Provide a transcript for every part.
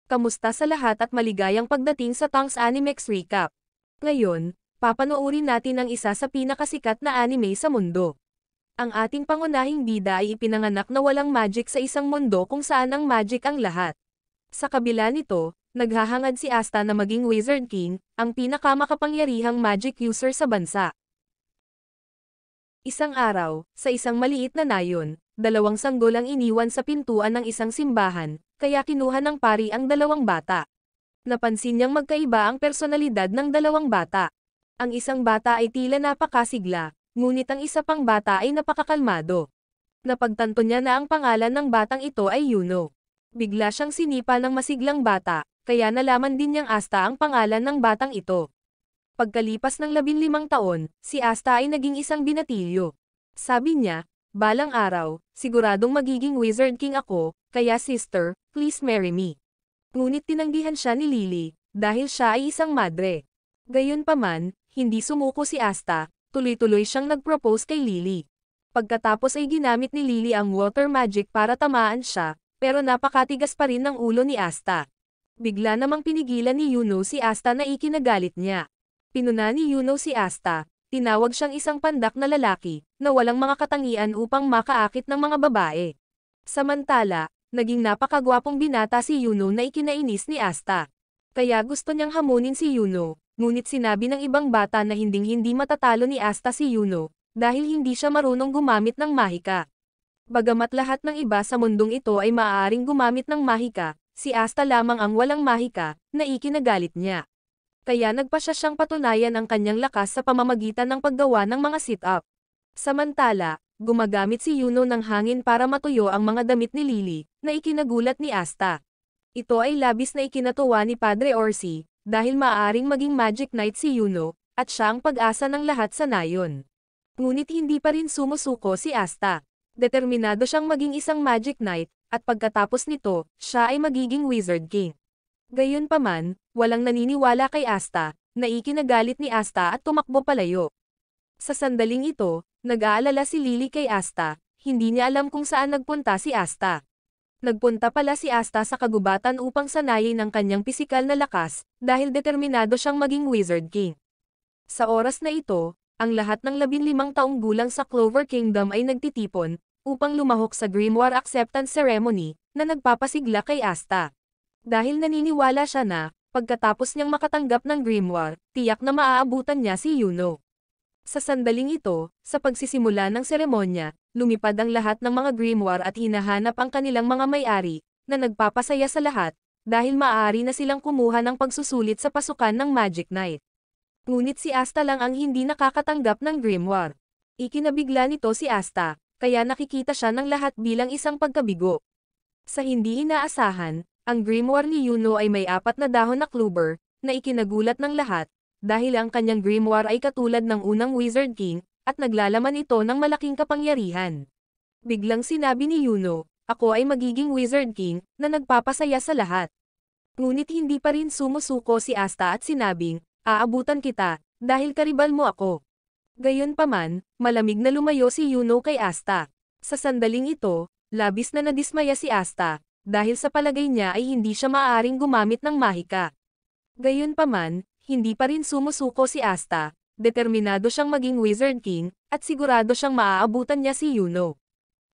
Kamusta sa lahat at maligayang pagdating sa Tongs Animex Recap. Ngayon, papanoorin natin ang isa sa pinakasikat na anime sa mundo. Ang ating pangunahing bida ay ipinanganak na walang magic sa isang mundo kung saan ang magic ang lahat. Sa kabila nito, naghahangad si Asta na maging Wizard King, ang pinakamakapangyarihang magic user sa bansa. Isang araw, sa isang maliit na nayon, dalawang sanggol ang iniwan sa pintuan ng isang simbahan, kaya kinuha ng pari ang dalawang bata. Napansin niyang magkaiba ang personalidad ng dalawang bata. Ang isang bata ay tila napakasigla, ngunit ang isa pang bata ay napakakalmado. Napagtanto niya na ang pangalan ng batang ito ay Yuno. Bigla siyang sinipa ng masiglang bata, kaya nalaman din niyang Asta ang pangalan ng batang ito. Pagkalipas ng 15 taon, si Asta ay naging isang binatilyo. Sabi niya, balang araw, siguradong magiging Wizard King ako, kaya sister, please marry me. Ngunit tinanggihan siya ni Lily, dahil siya ay isang madre. Gayunpaman, hindi sumuko si Asta, tuloy-tuloy siyang nag-propose kay Lily. Pagkatapos ay ginamit ni Lily ang water magic para tamaan siya, pero napakatigas pa rin ng ulo ni Asta. Bigla namang pinigilan ni Yuno si Asta na ikinagalit niya. Pinuna ni Yuno si Asta, tinawag siyang isang pandak na lalaki, na walang mga katangian upang makaakit ng mga babae. Samantala, naging napakagwapong binata si Yuno na ikinainis ni Asta. Kaya gusto niyang hamunin si Yuno, ngunit sinabi ng ibang bata na hinding-hindi matatalo ni Asta si Yuno, dahil hindi siya marunong gumamit ng mahika. Bagamat lahat ng iba sa mundong ito ay maaaring gumamit ng mahika, si Asta lamang ang walang mahika, na ikinagalit niya. Kaya nagpasya siyang patunayan ang kanyang lakas sa pamamagitan ng paggawa ng mga sit-up. Samantala, gumagamit si Yuno ng hangin para matuyo ang mga damit ni Lily, na ikinagulat ni Asta. Ito ay labis na ikinatuwa ni Padre Orsi, dahil maaaring maging Magic Knight si Yuno, at siya ang pag-asa ng lahat sa nayon. Ngunit hindi pa rin sumusuko si Asta. Determinado siyang maging isang Magic Knight, at pagkatapos nito, siya ay magiging Wizard King. Gayunpaman, walang naniniwala kay Asta, na ikinagalit ni Asta at tumakbo palayo. Sa sandaling ito, nag-aalala si Lily kay Asta, hindi niya alam kung saan nagpunta si Asta. Nagpunta pala si Asta sa kagubatan upang sanayin ang kanyang pisikal na lakas, dahil determinado siyang maging Wizard King. Sa oras na ito, ang lahat ng 15 taong gulang sa Clover Kingdom ay nagtitipon, upang lumahok sa Grimoire Acceptance Ceremony, na nagpapasigla kay Asta. Dahil naniniwala siya na, pagkatapos niyang makatanggap ng grimoire, tiyak na maaabutan niya si Yuno. Sa sandaling ito, sa pagsisimula ng seremonya, lumipad ang lahat ng mga grimoire at hinahanap ang kanilang mga may-ari, na nagpapasaya sa lahat, dahil maaari na silang kumuha ng pagsusulit sa pasukan ng Magic Knight. Ngunit si Asta lang ang hindi nakakatanggap ng grimoire. Ikinabigla nito si Asta, kaya nakikita siya ng lahat bilang isang pagkabigo. Sa hindi inaasahan, ang grimoire ni Yuno ay may 4 na dahon na clover, na ikinagulat ng lahat, dahil ang kanyang grimoire ay katulad ng unang Wizard King, at naglalaman ito ng malaking kapangyarihan. Biglang sinabi ni Yuno, ako ay magiging Wizard King, na nagpapasaya sa lahat. Ngunit hindi pa rin sumusuko si Asta at sinabing, aabutan kita, dahil karibal mo ako. Gayunpaman, malamig na lumayo si Yuno kay Asta. Sa sandaling ito, labis na nadismaya si Asta, dahil sa palagay niya ay hindi siya maaaring gumamit ng mahika. Gayunpaman, hindi pa rin sumusuko si Asta, determinado siyang maging Wizard King, at sigurado siyang maaabutan niya si Yuno.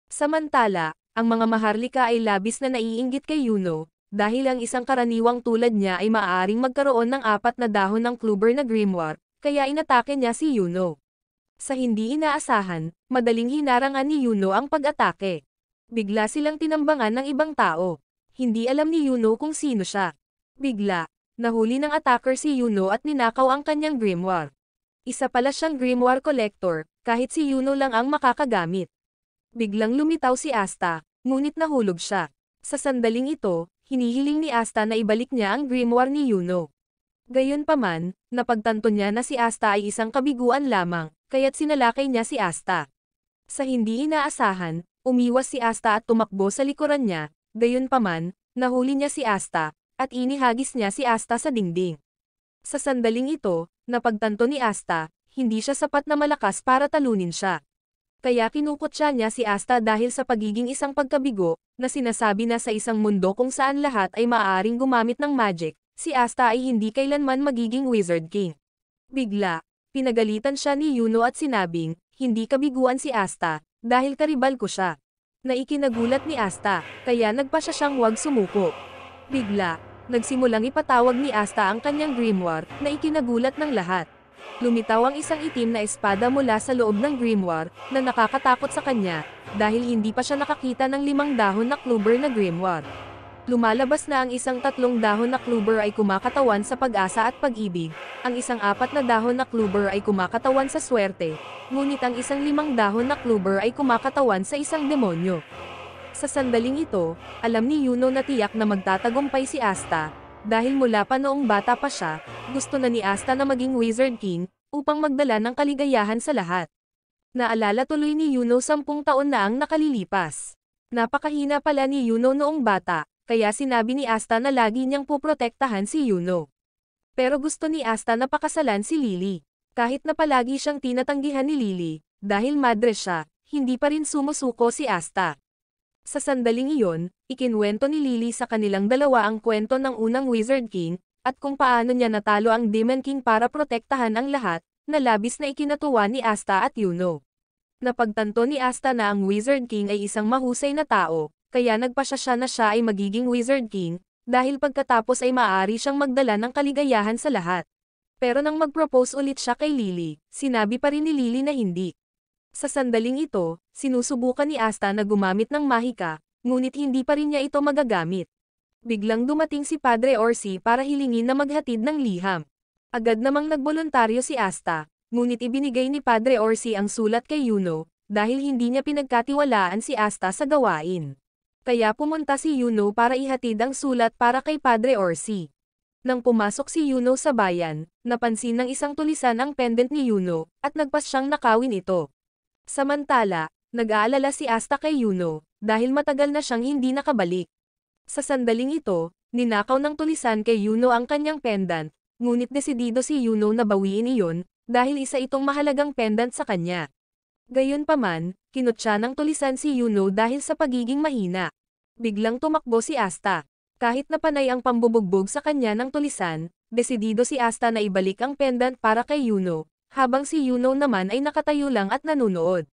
Samantala, ang mga maharlika ay labis na naiinggit kay Yuno, dahil ang isang karaniwang tulad niya ay maaaring magkaroon ng 4 na dahon ng clover na grimoire, kaya inatake niya si Yuno. Sa hindi inaasahan, madaling hinarangan ni Yuno ang pag-atake. Bigla silang tinambangan ng ibang tao. Hindi alam ni Yuno kung sino siya. Bigla, nahuli ng attacker si Yuno at ninakaw ang kanyang grimoire. Isa pala siyang grimoire collector, kahit si Yuno lang ang makakagamit. Biglang lumitaw si Asta, ngunit nahulog siya. Sa sandaling ito, hinihiling ni Asta na ibalik niya ang grimoire ni Yuno. Gayunpaman, napagtanto niya na si Asta ay isang kabiguan lamang, kaya't sinalakay niya si Asta. Sa hindi inaasahan, umiwas si Asta at tumakbo sa likuran niya, gayunpaman, nahuli niya si Asta, at inihagis niya si Asta sa dingding. Sa sandaling ito, napagtanto ni Asta, hindi siya sapat na malakas para talunin siya. Kaya kinukutya niya si Asta dahil sa pagiging isang pagkabigo, na sinasabi na sa isang mundo kung saan lahat ay maaaring gumamit ng magic, si Asta ay hindi kailanman magiging Wizard King. Bigla, pinagalitan siya ni Yuno at sinabing, hindi kabiguan si Asta, dahil karibal ko siya. Na ikinagulat ni Asta, kaya nagpa siya siyang huwag sumuko. Bigla, nagsimulang ipatawag ni Asta ang kanyang grimoire, na ikinagulat ng lahat. Lumitaw ang isang itim na espada mula sa loob ng grimoire, na nakakatakot sa kanya, dahil hindi pa siya nakakita ng 5 dahon na kluber na grimoire. Lumalabas na ang isang 3 dahon na kluber ay kumakatawan sa pag-asa at pag-ibig, ang isang 4 na dahon na kluber ay kumakatawan sa swerte, ngunit ang isang 5 dahon na kluber ay kumakatawan sa isang demonyo. Sa sandaling ito, alam ni Yuno na tiyak na magtatagumpay si Asta, dahil mula pa noong bata pa siya, gusto na ni Asta na maging Wizard King, upang magdala ng kaligayahan sa lahat. Naalala tuloy ni Yuno 10 taon na ang nakalilipas. Napakahina pala ni Yuno noong bata, kaya sinabi ni Asta na lagi niyang puprotektahan si Yuno. Pero gusto ni Asta na pakasalan si Lily. Kahit na palagi siyang tinatanggihan ni Lily, dahil madre siya, hindi pa rin sumusuko si Asta. Sa sandaling iyon, ikinwento ni Lily sa kanilang dalawa ang kwento ng unang Wizard King, at kung paano niya natalo ang Demon King para protektahan ang lahat, na labis na ikinatuwa ni Asta at Yuno. Napagtanto ni Asta na ang Wizard King ay isang mahusay na tao, kaya nagpasya siya na siya ay magiging Wizard King, dahil pagkatapos ay maaari siyang magdala ng kaligayahan sa lahat. Pero nang mag-propose ulit siya kay Lily, sinabi pa rin ni Lily na hindi. Sa sandaling ito, sinusubukan ni Asta na gumamit ng mahika, ngunit hindi pa rin niya ito magagamit. Biglang dumating si Padre Orsi para hilingin na maghatid ng liham. Agad namang nagboluntaryo si Asta, ngunit ibinigay ni Padre Orsi ang sulat kay Yuno, dahil hindi niya pinagkatiwalaan si Asta sa gawain. Kaya pumunta si Yuno para ihatid ang sulat para kay Padre Orsi. Nang pumasok si Yuno sa bayan, napansin ng isang tulisan ang pendant ni Yuno, at nagpas siyang nakawin ito. Samantala, nag-aalala si Asta kay Yuno, dahil matagal na siyang hindi nakabalik. Sa sandaling ito, ninakaw ng tulisan kay Yuno ang kanyang pendant, ngunit desidido si Yuno na bawiin iyon, dahil isa itong mahalagang pendant sa kanya. Gayunpaman, kinutya ng tulisan si Yuno dahil sa pagiging mahina. Biglang tumakbo si Asta. Kahit na panay ang pambubugbog sa kanya ng tulisan, desidido si Asta na ibalik ang pendant para kay Yuno, habang si Yuno naman ay nakatayo lang at nanunood.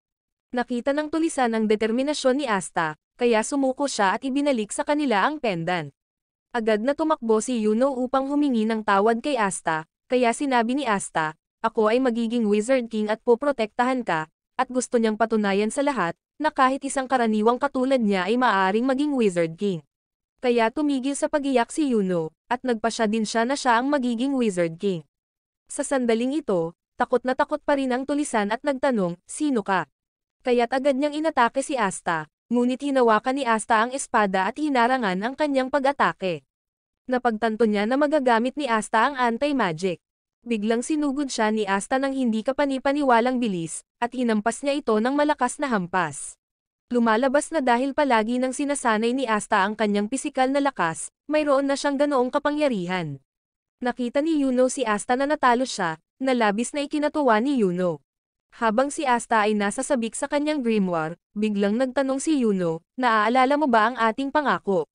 Nakita ng tulisan ang determinasyon ni Asta, kaya sumuko siya at ibinalik sa kanila ang pendant. Agad na tumakbo si Yuno upang humingi ng tawad kay Asta, kaya sinabi ni Asta, "Ako ay magiging Wizard King at poprotektahan ka," at gusto niyang patunayan sa lahat, na kahit isang karaniwang katulad niya ay maaaring maging Wizard King. Kaya tumigil sa pag-iyak si Yuno, at nagpasya din siya na siya ang magiging Wizard King. Sa sandaling ito, takot na takot pa rin ang tulisan at nagtanong, "Sino ka?" Kaya't agad niyang inatake si Asta, ngunit hinawakan ni Asta ang espada at hinarangan ang kanyang pag-atake. Napagtanto niya na magagamit ni Asta ang anti-magic. Biglang sinugod siya ni Asta ng hindi kapani-paniwalang bilis, at hinampas niya ito ng malakas na hampas. Lumalabas na dahil palagi nang sinasanay ni Asta ang kanyang pisikal na lakas, mayroon na siyang ganoong kapangyarihan. Nakita ni Yuno si Asta na natalo siya, na labis na ikinatuwa ni Yuno. Habang si Asta ay nasa sabik sa kanyang grimoire, biglang nagtanong si Yuno, "Naaalala mo ba ang ating pangako?"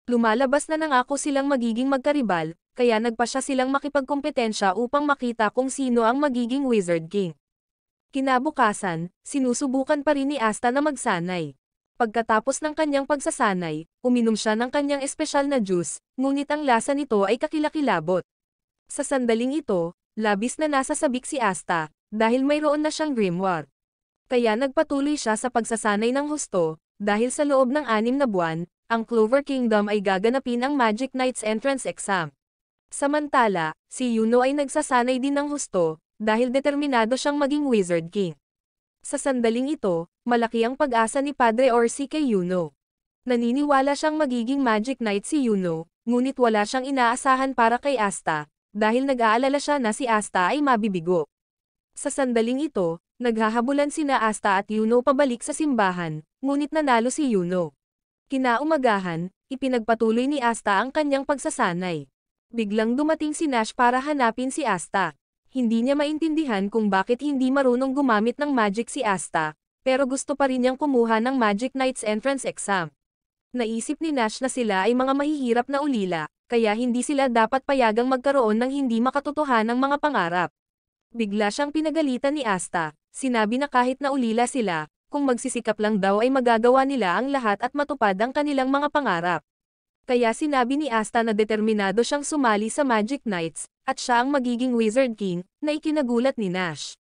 Lumalabas na nangako silang magiging magkaribal, kaya nagpasya silang makipagkompetensya upang makita kung sino ang magiging Wizard King. Kinabukasan, sinusubukan pa rin ni Asta na magsanay. Pagkatapos ng kanyang pagsasanay, uminom siya ng kanyang espesyal na juice, ngunit ang lasa nito ay kakilakilabot. Sa sandaling ito, labis na nasasabik si Asta, dahil mayroon na siyang grimoire. Kaya nagpatuloy siya sa pagsasanay ng husto, dahil sa loob ng 6 na buwan, ang Clover Kingdom ay gaganapin ang Magic Knight's entrance exam. Samantala, si Yuno ay nagsasanay din ng husto, dahil determinado siyang maging Wizard King. Sa sandaling ito, malaki ang pag-asa ni Padre Orsi kay Yuno. Naniniwala siyang magiging Magic Knight si Yuno, ngunit wala siyang inaasahan para kay Asta, dahil nag-aalala siya na si Asta ay mabibigo. Sa sandaling ito, naghahabulan sina Asta at Yuno pabalik sa simbahan, ngunit nanalo si Yuno. Kinaumagahan, ipinagpatuloy ni Asta ang kanyang pagsasanay. Biglang dumating si Nash para hanapin si Asta. Hindi niya maintindihan kung bakit hindi marunong gumamit ng magic si Asta, pero gusto pa rin niyang kumuha ng Magic Knights entrance exam. Naisip ni Nash na sila ay mga mahihirap na ulila, kaya hindi sila dapat payagang magkaroon ng hindi makatotohanang mga pangarap. Bigla siyang pinagalitan ni Asta, sinabi na kahit na ulila sila, kung magsisikap lang daw ay magagawa nila ang lahat at matupad ang kanilang mga pangarap. Kaya sinabi ni Asta na determinado siyang sumali sa Magic Knights, at siya ang magiging Wizard King, na ikinagulat ni Nash.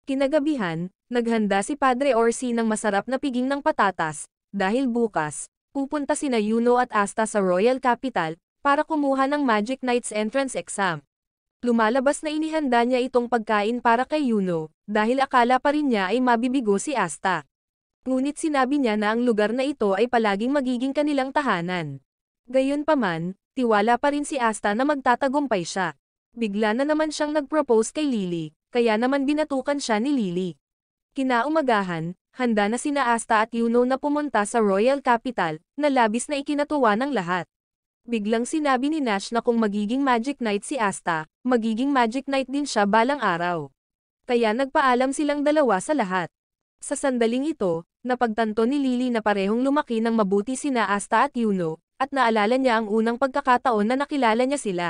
Kinagabihan, naghanda si Padre Orsi ng masarap na piging ng patatas, dahil bukas, pupunta sina Yuno at Asta sa Royal Capital, para kumuha ng Magic Knights entrance exam. Lumalabas na inihanda niya itong pagkain para kay Yuno, dahil akala pa rin niya ay mabibigo si Asta. Ngunit sinabi niya na ang lugar na ito ay palaging magiging kanilang tahanan. Gayunpaman, tiwala pa rin si Asta na magtatagumpay siya. Bigla na naman siyang nag-propose kay Lily, kaya naman binatukan siya ni Lily. Kinaumagahan, handa na sina Asta at Yuno na pumunta sa Royal Capital, na labis na ikinatuwa ng lahat. Biglang sinabi ni Nash na kung magiging Magic Knight si Asta, magiging Magic Knight din siya balang araw. Kaya nagpaalam silang dalawa sa lahat. Sa sandaling ito, napagtanto ni Lily na parehong lumaki ng mabuti sina Asta at Yuno, at naalala niya ang unang pagkakataon na nakilala niya sila.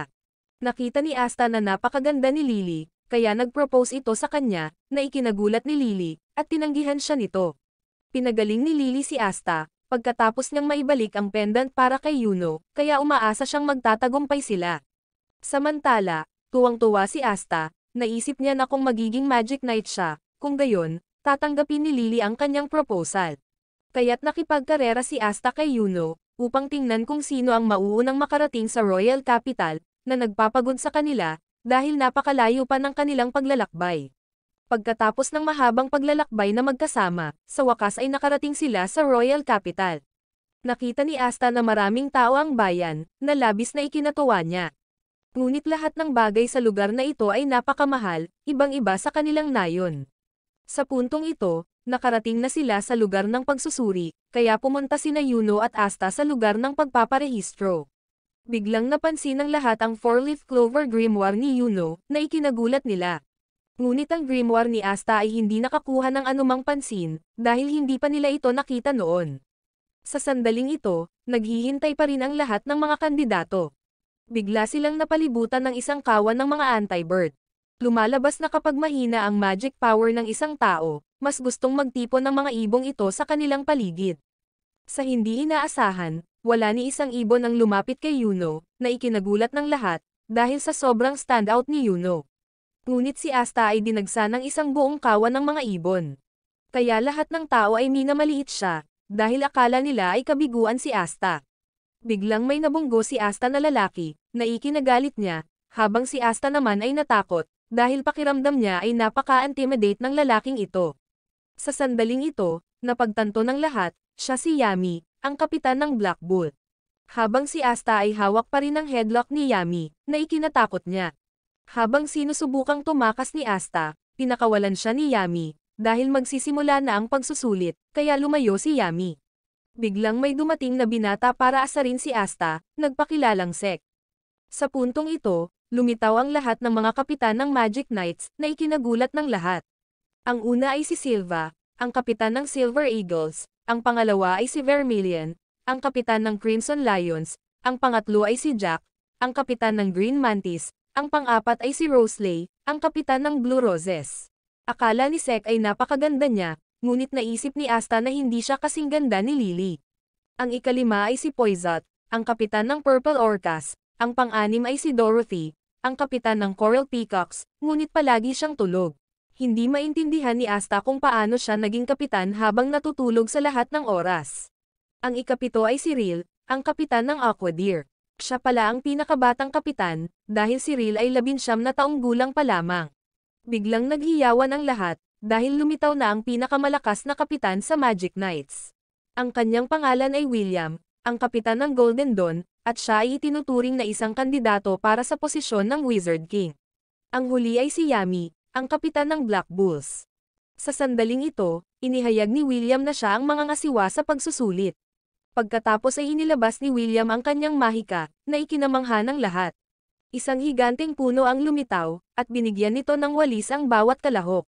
Nakita ni Asta na napakaganda ni Lily, kaya nag-propose ito sa kanya, na ikinagulat ni Lily, at tinanggihan siya nito. Pinagaling ni Lily si Asta, pagkatapos niyang maibalik ang pendant para kay Yuno, kaya umaasa siyang magtatagumpay sila. Samantala, tuwang-tuwa si Asta, naisip niya na kung magiging Magic Knight siya, kung gayon, tatanggapin ni Lily ang kanyang proposal. Kaya't nakipagkarera si Asta kay Yuno, upang tingnan kung sino ang mauunang makarating sa Royal Capital, na nagpapagod sa kanila, dahil napakalayo pa ng kanilang paglalakbay. Pagkatapos ng mahabang paglalakbay na magkasama, sa wakas ay nakarating sila sa Royal Capital. Nakita ni Asta na maraming tao ang bayan, na labis na ikinatuwa niya. Ngunit lahat ng bagay sa lugar na ito ay napakamahal, ibang-iba sa kanilang nayon. Sa puntong ito, nakarating na sila sa lugar ng pagsusuri, kaya pumunta sina Yuno at Asta sa lugar ng pagpaparehistro. Biglang napansin ng lahat ang 4-leaf clover grimoire ni Yuno, na ikinagulat nila. Ngunit ang grimoire ni Asta ay hindi nakakuha ng anumang pansin, dahil hindi pa nila ito nakita noon. Sa sandaling ito, naghihintay pa rin ang lahat ng mga kandidato. Bigla silang napalibutan ng isang kawan ng mga anti-bird. Lumalabas na kapag mahina ang magic power ng isang tao, mas gustong magtipon ng mga ibong ito sa kanilang paligid. Sa hindi inaasahan, wala ni isang ibon ang lumapit kay Yuno, na ikinagulat ng lahat, dahil sa sobrang standout ni Yuno. Ngunit si Asta ay dinagsa ng isang buong kawan ng mga ibon. Kaya lahat ng tao ay minamaliit siya, dahil akala nila ay kabiguan si Asta. Biglang may nabunggo si Asta na lalaki, na ikinagalit niya, habang si Asta naman ay natakot, dahil pakiramdam niya ay napaka-intimidate ng lalaking ito. Sa sandaling ito, napagtanto ng lahat, siya si Yami, ang kapitan ng Black Bull. Habang si Asta ay hawak pa rin ang headlock ni Yami, na ikinatakot niya. Habang sinusubukang tumakas ni Asta, pinakawalan siya ni Yami, dahil magsisimula na ang pagsusulit, kaya lumayo si Yami. Biglang may dumating na binata para asarin si Asta, nagpakilalang Sek. Sa puntong ito, lumitaw ang lahat ng mga kapitan ng Magic Knights, na ikinagulat ng lahat. Ang una ay si Silva, ang kapitan ng Silver Eagles, ang pangalawa ay si Vermilion, ang kapitan ng Crimson Lions, ang pangatlo ay si Jack, ang kapitan ng Green Mantis, ang pang-apat ay si Roseley, ang kapitan ng Blue Roses. Akala ni Sek ay napakaganda niya, ngunit naisip ni Asta na hindi siya kasing ganda ni Lily. Ang ikalima ay si Poizot, ang kapitan ng Purple Orcas, ang pang-anim ay si Dorothy, ang kapitan ng Coral Peacocks, ngunit palagi siyang tulog. Hindi maintindihan ni Asta kung paano siya naging kapitan habang natutulog sa lahat ng oras. Ang ikapito ay si Ril, ang kapitan ng Aquadeer. Siya pala ang pinakabatang kapitan, dahil si Ril ay 19 na taong gulang pa lamang. Biglang naghiyawan ang lahat, dahil lumitaw na ang pinakamalakas na kapitan sa Magic Knights. Ang kanyang pangalan ay William, ang kapitan ng Golden Dawn, at siya ay itinuturing na isang kandidato para sa posisyon ng Wizard King. Ang huli ay si Yami, ang kapitan ng Black Bulls. Sa sandaling ito, inihayag ni William na siya ang mga ngasiwa sa pagsusulit. Pagkatapos ay inilabas ni William ang kanyang mahika, na ikinamangha ng lahat. Isang higanteng puno ang lumitaw, at binigyan nito ng walis ang bawat kalahok.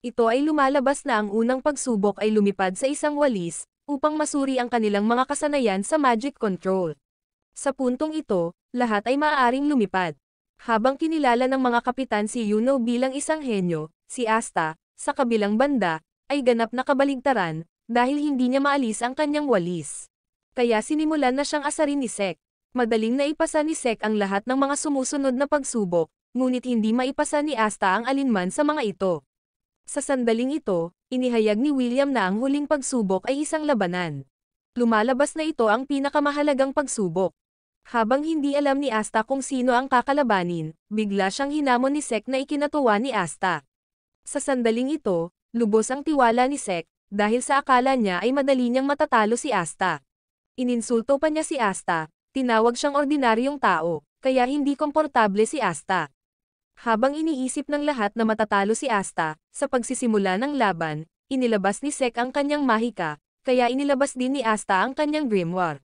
Ito ay lumalabas na ang unang pagsubok ay lumipad sa isang walis, upang masuri ang kanilang mga kasanayan sa magic control. Sa puntong ito, lahat ay maaaring lumipad. Habang kinilala ng mga kapitan si Yuno bilang isang henyo, si Asta, sa kabilang banda, ay ganap na kabaligtaran, dahil hindi niya maalis ang kanyang walis. Kaya sinimulan na siyang asarin ni Sek. Madaling naipasa ni Sek ang lahat ng mga sumusunod na pagsubok, ngunit hindi maipasa ni Asta ang alinman sa mga ito. Sa sandaling ito, inihayag ni William na ang huling pagsubok ay isang labanan. Lumalabas na ito ang pinakamahalagang pagsubok. Habang hindi alam ni Asta kung sino ang kakalabanin, bigla siyang hinamon ni Sek na ikinatuwa ni Asta. Sa sandaling ito, lubos ang tiwala ni Sek, dahil sa akala niya ay madali niyang matatalo si Asta. Ininsulto pa niya si Asta, tinawag siyang ordinaryong tao, kaya hindi komportable si Asta. Habang iniisip ng lahat na matatalo si Asta, sa pagsisimula ng laban, inilabas ni Sek ang kanyang mahika, kaya inilabas din ni Asta ang kanyang grimoire.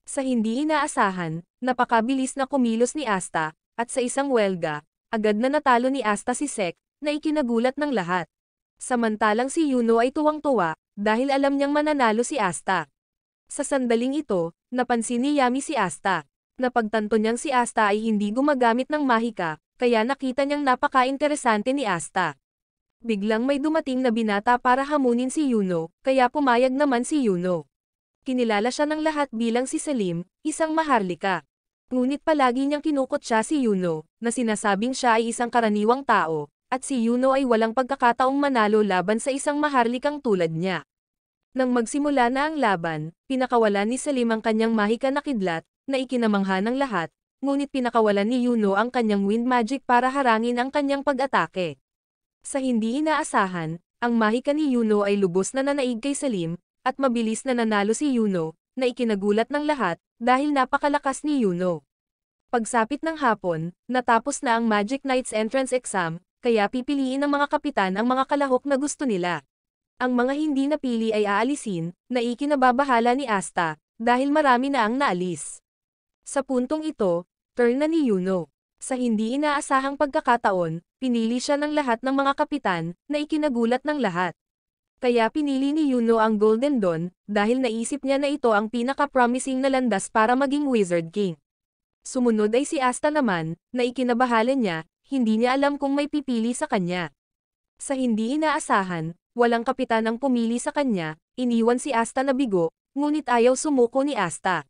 Sa hindi inaasahan, napakabilis na kumilos ni Asta, at sa isang welga, agad na natalo ni Asta si Sek, na ikinagulat ng lahat. Samantalang si Yuno ay tuwang-tuwa, dahil alam niyang mananalo si Asta. Sa sandaling ito, napansin ni Yami si Asta. Napagtanto niyang si Asta ay hindi gumagamit ng mahika, kaya nakita niyang napaka-interesante ni Asta. Biglang may dumating na binata para hamunin si Yuno, kaya pumayag naman si Yuno. Kinilala siya ng lahat bilang si Salim, isang maharlika. Ngunit palagi niyang kinukot siya si Yuno, na sinasabing siya ay isang karaniwang tao, at si Yuno ay walang pagkakataong manalo laban sa isang maharlikang tulad niya. Nang magsimula na ang laban, pinakawalan ni Salim ang kanyang mahika na kidlat, na ikinamangha ng lahat, ngunit pinakawalan ni Yuno ang kanyang wind magic para harangin ang kanyang pag-atake. Sa hindi inaasahan, ang mahika ni Yuno ay lubos na nanaig kay Salim, at mabilis na nanalo si Yuno, na ikinagulat ng lahat, dahil napakalakas ni Yuno. Pagsapit ng hapon, natapos na ang Magic Knights entrance exam, kaya pipiliin ng mga kapitan ang mga kalahok na gusto nila. Ang mga hindi napili ay aalisin, na ikinababahala ni Asta, dahil marami na ang naalis. Sa puntong ito, turn na ni Yuno. Sa hindi inaasahang pagkakataon, pinili siya ng lahat ng mga kapitan, na ikinagulat ng lahat. Kaya pinili ni Yuno ang Golden Dawn, dahil naisip niya na ito ang pinaka-promising na landas para maging Wizard King. Sumunod ay si Asta naman, na ikinabahala niya, hindi niya alam kung may pipili sa kanya. Sa hindi inaasahan, walang kapitan ang pumili sa kanya, iniwan si Asta na bigo, ngunit ayaw sumuko ni Asta.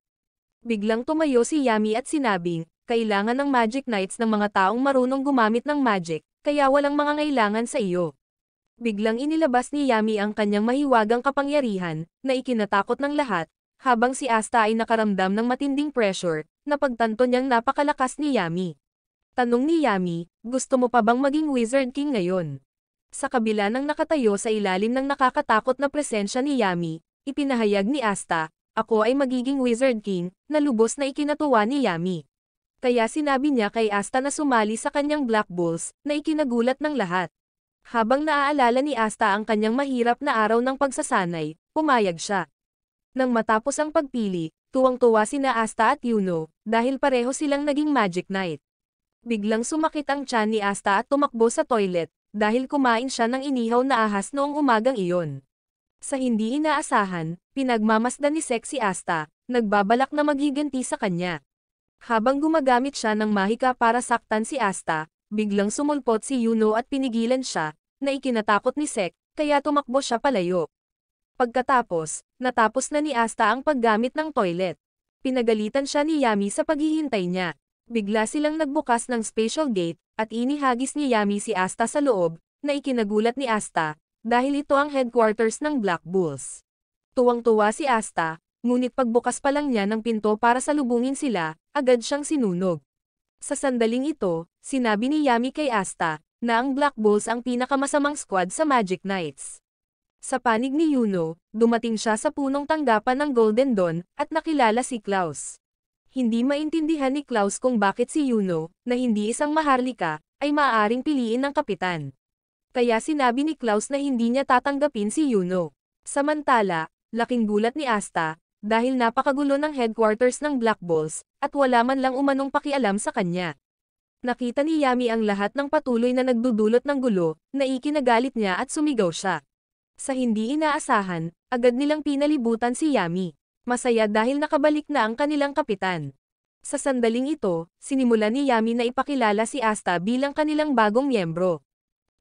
Biglang tumayo si Yami at sinabing, kailangan ng Magic Knights ng mga taong marunong gumamit ng magic, kaya walang mangangailangan sa iyo. Biglang inilabas ni Yami ang kanyang mahiwagang kapangyarihan, na ikinatakot ng lahat, habang si Asta ay nakaramdam ng matinding pressure, na pagtanto niyang napakalakas ni Yami. Tanong ni Yami, gusto mo pa bang maging Wizard King ngayon? Sa kabila ng nakatayo sa ilalim ng nakakatakot na presensya ni Yami, ipinahayag ni Asta, ako ay magiging Wizard King, na lubos na ikinatuwa ni Yami. Kaya sinabi niya kay Asta na sumali sa kanyang Black Bulls, na ikinagulat ng lahat. Habang naaalala ni Asta ang kanyang mahirap na araw ng pagsasanay, pumayag siya. Nang matapos ang pagpili, tuwang-tuwa sina Asta at Yuno, dahil pareho silang naging Magic Knight. Biglang sumakit ang tiyan ni Asta at tumakbo sa toilet, dahil kumain siya ng inihaw na ahas noong umagang iyon. Sa hindi inaasahan, pinagmamasdan ni Sek si Asta, nagbabalak na maghiganti sa kanya. Habang gumagamit siya ng mahika para saktan si Asta, biglang sumulpot si Yuno at pinigilan siya, na ikinatakot ni Sek, kaya tumakbo siya palayo. Pagkatapos, natapos na ni Asta ang paggamit ng toilet. Pinagalitan siya ni Yami sa paghihintay niya. Bigla silang nagbukas ng special gate, at inihagis ni Yami si Asta sa loob, na ikinagulat ni Asta, dahil ito ang headquarters ng Black Bulls. Tuwang-tuwa si Asta, ngunit pagbukas pa lang niya ng pinto para salubungin sila, agad siyang sinunog. Sa sandaling ito, sinabi ni Yami kay Asta, na ang Black Bulls ang pinakamasamang squad sa Magic Knights. Sa panig ni Yuno, dumating siya sa punong tanggapan ng Golden Dawn, at nakilala si Klaus. Hindi maintindihan ni Klaus kung bakit si Yuno, na hindi isang maharlika, ay maaaring piliin ng kapitan. Kaya sinabi ni Klaus na hindi niya tatanggapin si Yuno. Samantala, laking gulat ni Asta, dahil napakagulo ng headquarters ng Black Bulls, at wala man lang umanong pakialam sa kanya. Nakita ni Yami ang lahat ng patuloy na nagdudulot ng gulo, na ikinagalit niya at sumigaw siya. Sa hindi inaasahan, agad nilang pinalibutan si Yami. Masaya dahil nakabalik na ang kanilang kapitan. Sa sandaling ito, sinimulan ni Yami na ipakilala si Asta bilang kanilang bagong miyembro.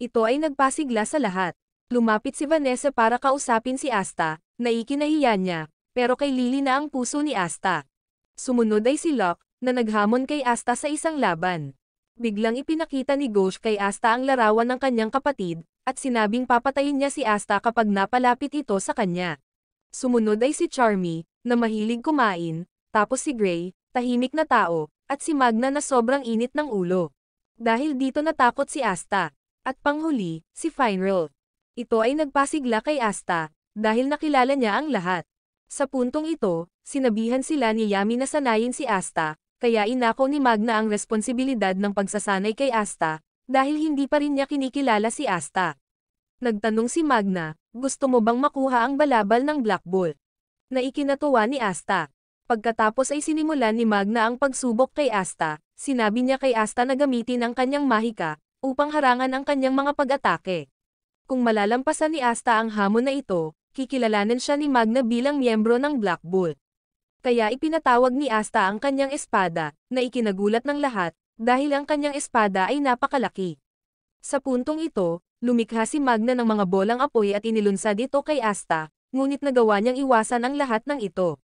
Ito ay nagpasigla sa lahat. Lumapit si Vanessa para kausapin si Asta, na ikinahiya niya, pero kay Lily na ang puso ni Asta. Sumunod ay si Locke, na naghamon kay Asta sa isang laban. Biglang ipinakita ni Ghosh kay Asta ang larawan ng kanyang kapatid, at sinabing papatayin niya si Asta kapag napalapit ito sa kanya. Sumunod ay si Charmy, na mahilig kumain, tapos si Gray, tahimik na tao, at si Magna na sobrang init ng ulo. Dahil dito natakot si Asta. At panghuli, si Finral. Ito ay nagpasigla kay Asta, dahil nakilala niya ang lahat. Sa puntong ito, sinabihan sila ni Yami na sanayin si Asta, kaya inako ni Magna ang responsibilidad ng pagsasanay kay Asta, dahil hindi pa rin niya kinikilala si Asta. Nagtanong si Magna, gusto mo bang makuha ang balabal ng Black Bolt? Na ikinatuwa ni Asta. Pagkatapos ay sinimulan ni Magna ang pagsubok kay Asta, sinabi niya kay Asta na gamitin ang kanyang mahika, upang harangan ang kanyang mga pag-atake. Kung malalampasan ni Asta ang hamon na ito, kikilalanin siya ni Magna bilang miyembro ng Black Bolt. Kaya ipinatawag ni Asta ang kanyang espada, na ikinagulat ng lahat, dahil ang kanyang espada ay napakalaki. Sa puntong ito, lumikha si Magna ng mga bolang apoy at inilunsad ito kay Asta, ngunit nagawa niyang iwasan ang lahat ng ito.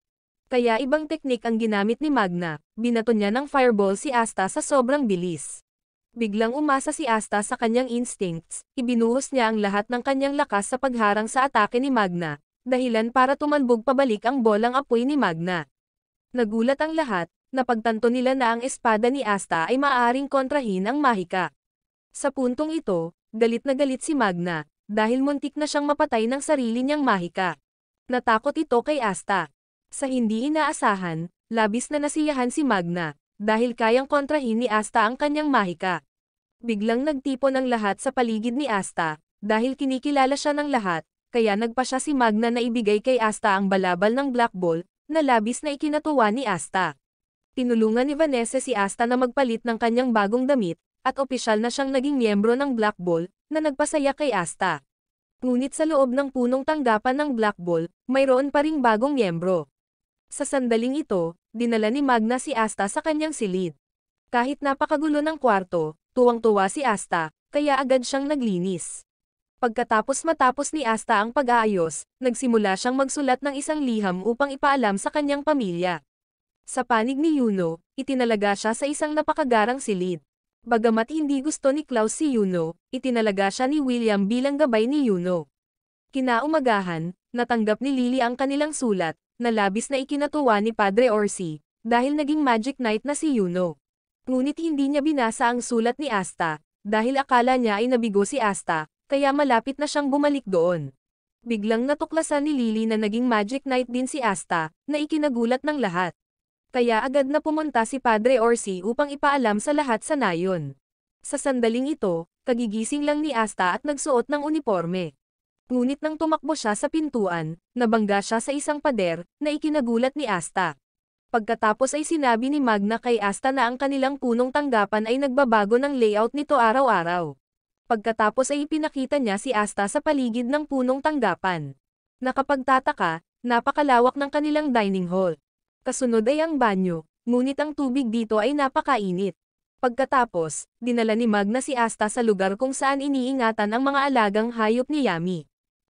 Kaya ibang teknik ang ginamit ni Magna, binato niya ng fireball si Asta sa sobrang bilis. Biglang umasa si Asta sa kanyang instincts, ibinuhos niya ang lahat ng kanyang lakas sa pagharang sa atake ni Magna, dahilan para tumalbog pabalik ang bolang apoy ni Magna. Nagulat ang lahat, napagtanto nila na ang espada ni Asta ay maaaring kontrahin ang mahika. Sa puntong ito, galit na galit si Magna, dahil muntik na siyang mapatay ng sarili niyang mahika. Natakot ito kay Asta. Sa hindi inaasahan, labis na nasiyahan si Magna, dahil kayang kontrahin ni Asta ang kanyang mahika. Biglang nagtipon ang lahat sa paligid ni Asta, dahil kinikilala siya ng lahat, kaya nagpa siya si Magna na ibigay kay Asta ang balabal ng Black Ball, na labis na ikinatuwa ni Asta. Tinulungan ni Vanessa si Asta na magpalit ng kanyang bagong damit, at opisyal na siyang naging miyembro ng Black Ball, na nagpasaya kay Asta. Ngunit sa loob ng punong tanggapan ng Black Ball, mayroon pa ring bagong miyembro. Sa sandaling ito, dinala ni Magna si Asta sa kanyang silid. Kahit napakagulo ng kwarto, tuwang-tuwa si Asta, kaya agad siyang naglinis. Matapos ni Asta ang pag-aayos, nagsimula siyang magsulat ng isang liham upang ipaalam sa kanyang pamilya. Sa panig ni Yuno, itinalaga siya sa isang napakagarang silid. Bagamat hindi gusto ni Klaus si Yuno, itinalaga siya ni William bilang gabay ni Yuno. Kinaumagahan, natanggap ni Lily ang kanilang sulat, na labis na ikinatuwa ni Padre Orsi, dahil naging Magic Knight na si Yuno. Ngunit hindi niya binasa ang sulat ni Asta, dahil akala niya ay nabigo si Asta, kaya malapit na siyang bumalik doon. Biglang natuklasan ni Lily na naging Magic Knight din si Asta, na ikinagulat ng lahat. Kaya agad na pumunta si Padre Orsi upang ipaalam sa lahat sa nayon. Sa sandaling ito, kagigising lang ni Asta at nagsuot ng uniforme. Ngunit nang tumakbo siya sa pintuan, nabangga siya sa isang pader, na ikinagulat ni Asta. Pagkatapos ay sinabi ni Magna kay Asta na ang kanilang punong tanggapan ay nagbabago ng layout nito araw-araw. Pagkatapos ay ipinakita niya si Asta sa paligid ng punong tanggapan. Nakapagtataka, napakalawak ng kanilang dining hall. Kasunod ay ang banyo, ngunit ang tubig dito ay napakainit. Pagkatapos, dinala ni Magna si Asta sa lugar kung saan iniingatan ang mga alagang hayop ni Yami.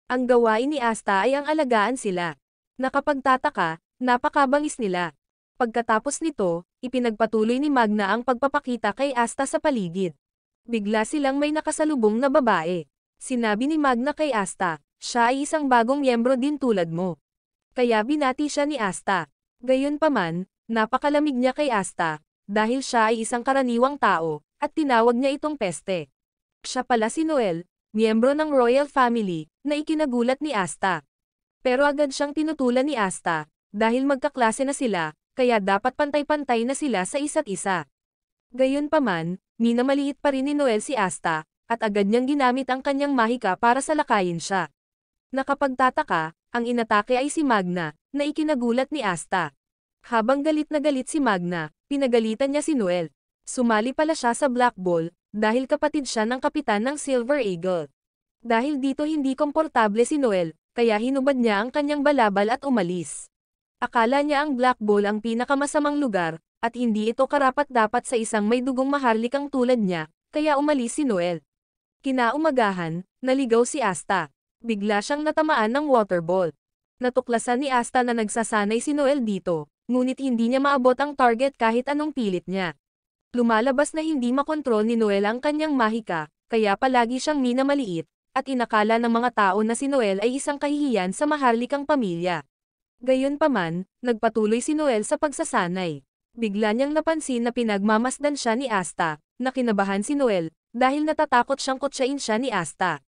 Ang gawain ni Asta ay ang alagaan sila. Nakapagtataka, napakabangis nila. Pagkatapos nito, ipinagpatuloy ni Magna ang pagpapakita kay Asta sa paligid. Bigla silang may nakasalubong na babae. Sinabi ni Magna kay Asta, siya ay isang bagong miyembro din tulad mo. Kaya binati siya ni Asta. Gayunpaman, napakalamig niya kay Asta, dahil siya ay isang karaniwang tao, at tinawag niya itong peste. Siya pala si Noel, miyembro ng royal family, na ikinagulat ni Asta. Pero agad siyang tinutulan ni Asta, dahil magkaklase na sila, kaya dapat pantay-pantay na sila sa isa't isa. Gayunpaman, minamaliit pa rin ni Noel si Asta, at agad niyang ginamit ang kanyang mahika para salakayin siya. Nakapagtataka, ang inatake ay si Magna, na ikinagulat ni Asta. Habang galit na galit si Magna, pinagalitan niya si Noel. Sumali pala siya sa Black Ball, dahil kapatid siya ng kapitan ng Silver Eagle. Dahil dito hindi komportable si Noel, kaya hinubad niya ang kanyang balabal at umalis. Akala niya ang Black Ball ang pinakamasamang lugar, at hindi ito karapat-dapat sa isang may dugong maharlikang tulad niya, kaya umalis si Noel. Kinaumagahan, naligaw si Asta. Bigla siyang natamaan ng water ball. Natuklasan ni Asta na nagsasanay si Noel dito, ngunit hindi niya maabot ang target kahit anong pilit niya. Lumalabas na hindi makontrol ni Noel ang kanyang mahika, kaya palagi siyang minamaliit, at inakala ng mga tao na si Noel ay isang kahihiyan sa maharlikang pamilya. Gayunpaman, nagpatuloy si Noel sa pagsasanay. Bigla niyang napansin na pinagmamasdan siya ni Asta, na kinabahan si Noel, dahil natatakot siyang kutsain siya ni Asta.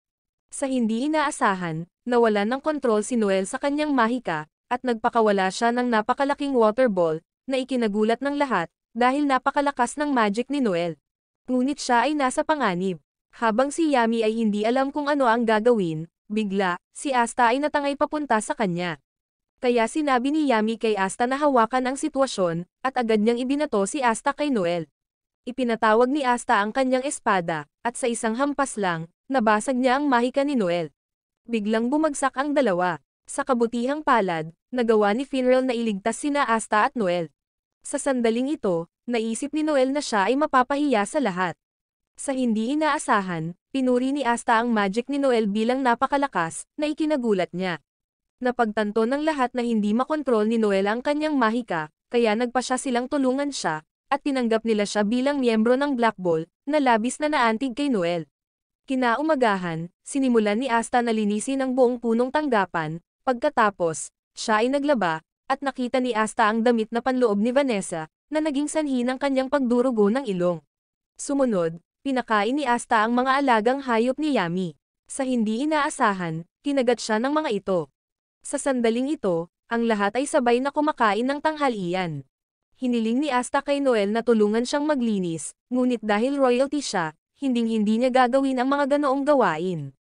Sa hindi inaasahan, nawalan ng kontrol si Noel sa kanyang mahika, at nagpakawala siya ng napakalaking water ball, na ikinagulat ng lahat, dahil napakalakas ng magic ni Noel. Ngunit siya ay nasa panganib. Habang si Yami ay hindi alam kung ano ang gagawin, bigla, si Asta ay natangay papunta sa kanya. Kaya sinabi ni Yami kay Asta na hawakan ang sitwasyon, at agad niyang ibinato si Asta kay Noel. Ipinatawag ni Asta ang kanyang espada, at sa isang hampas lang, nabasag niya ang mahika ni Noel. Biglang bumagsak ang dalawa. Sa kabutihang palad, nagawa ni Finral na iligtas sina Asta at Noel. Sa sandaling ito, naisip ni Noel na siya ay mapapahiya sa lahat. Sa hindi inaasahan, pinuri ni Asta ang magic ni Noel bilang napakalakas, na ikinagulat niya. Napagtanto ng lahat na hindi makontrol ni Noel ang kanyang mahika, kaya nagpa siya silang tulungan siya, at tinanggap nila siya bilang miyembro ng Black Ball, na labis na naantig kay Noel. Kinaumagahan, sinimulan ni Asta na linisin ang buong punong tanggapan, pagkatapos, siya ay naglaba, at nakita ni Asta ang damit na panloob ni Vanessa, na naging sanhi ng kanyang pagdurugo ng ilong. Sumunod, pinakain ni Asta ang mga alagang hayop ni Yami. Sa hindi inaasahan, kinagat siya ng mga ito. Sa sandaling ito, ang lahat ay sabay na kumakain ng tanghalian. Hiniling ni Asta kay Noel na tulungan siyang maglinis, ngunit dahil royalty siya, hinding-hindi niya gagawin ang mga ganoong gawain.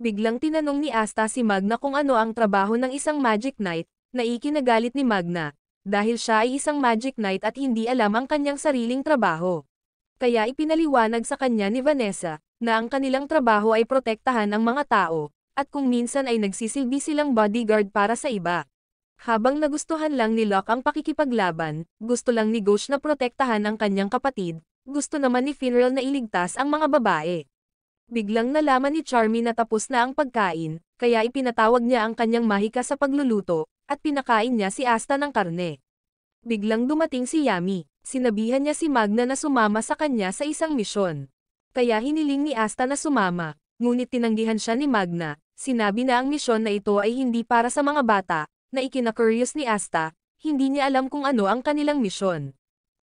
Biglang tinanong ni Asta si Magna kung ano ang trabaho ng isang Magic Knight, na ikinagalit ni Magna, dahil siya ay isang Magic Knight at hindi alam ang kanyang sariling trabaho. Kaya ipinaliwanag sa kanya ni Vanessa, na ang kanilang trabaho ay protektahan ang mga tao, at kung minsan ay nagsisilbi silang bodyguard para sa iba. Habang nagustuhan lang ni Locke ang pakikipaglaban, gusto lang ni Ghost na protektahan ang kanyang kapatid, gusto naman ni Finral na iligtas ang mga babae. Biglang nalaman ni Charmy na tapos na ang pagkain, kaya ipinatawag niya ang kanyang mahika sa pagluluto, at pinakain niya si Asta ng karne. Biglang dumating si Yami, sinabihan niya si Magna na sumama sa kanya sa isang misyon. Kaya hiniling ni Asta na sumama, ngunit tinanggihan siya ni Magna, sinabi na ang misyon na ito ay hindi para sa mga bata, na ikina-curious ni Asta, hindi niya alam kung ano ang kanilang misyon.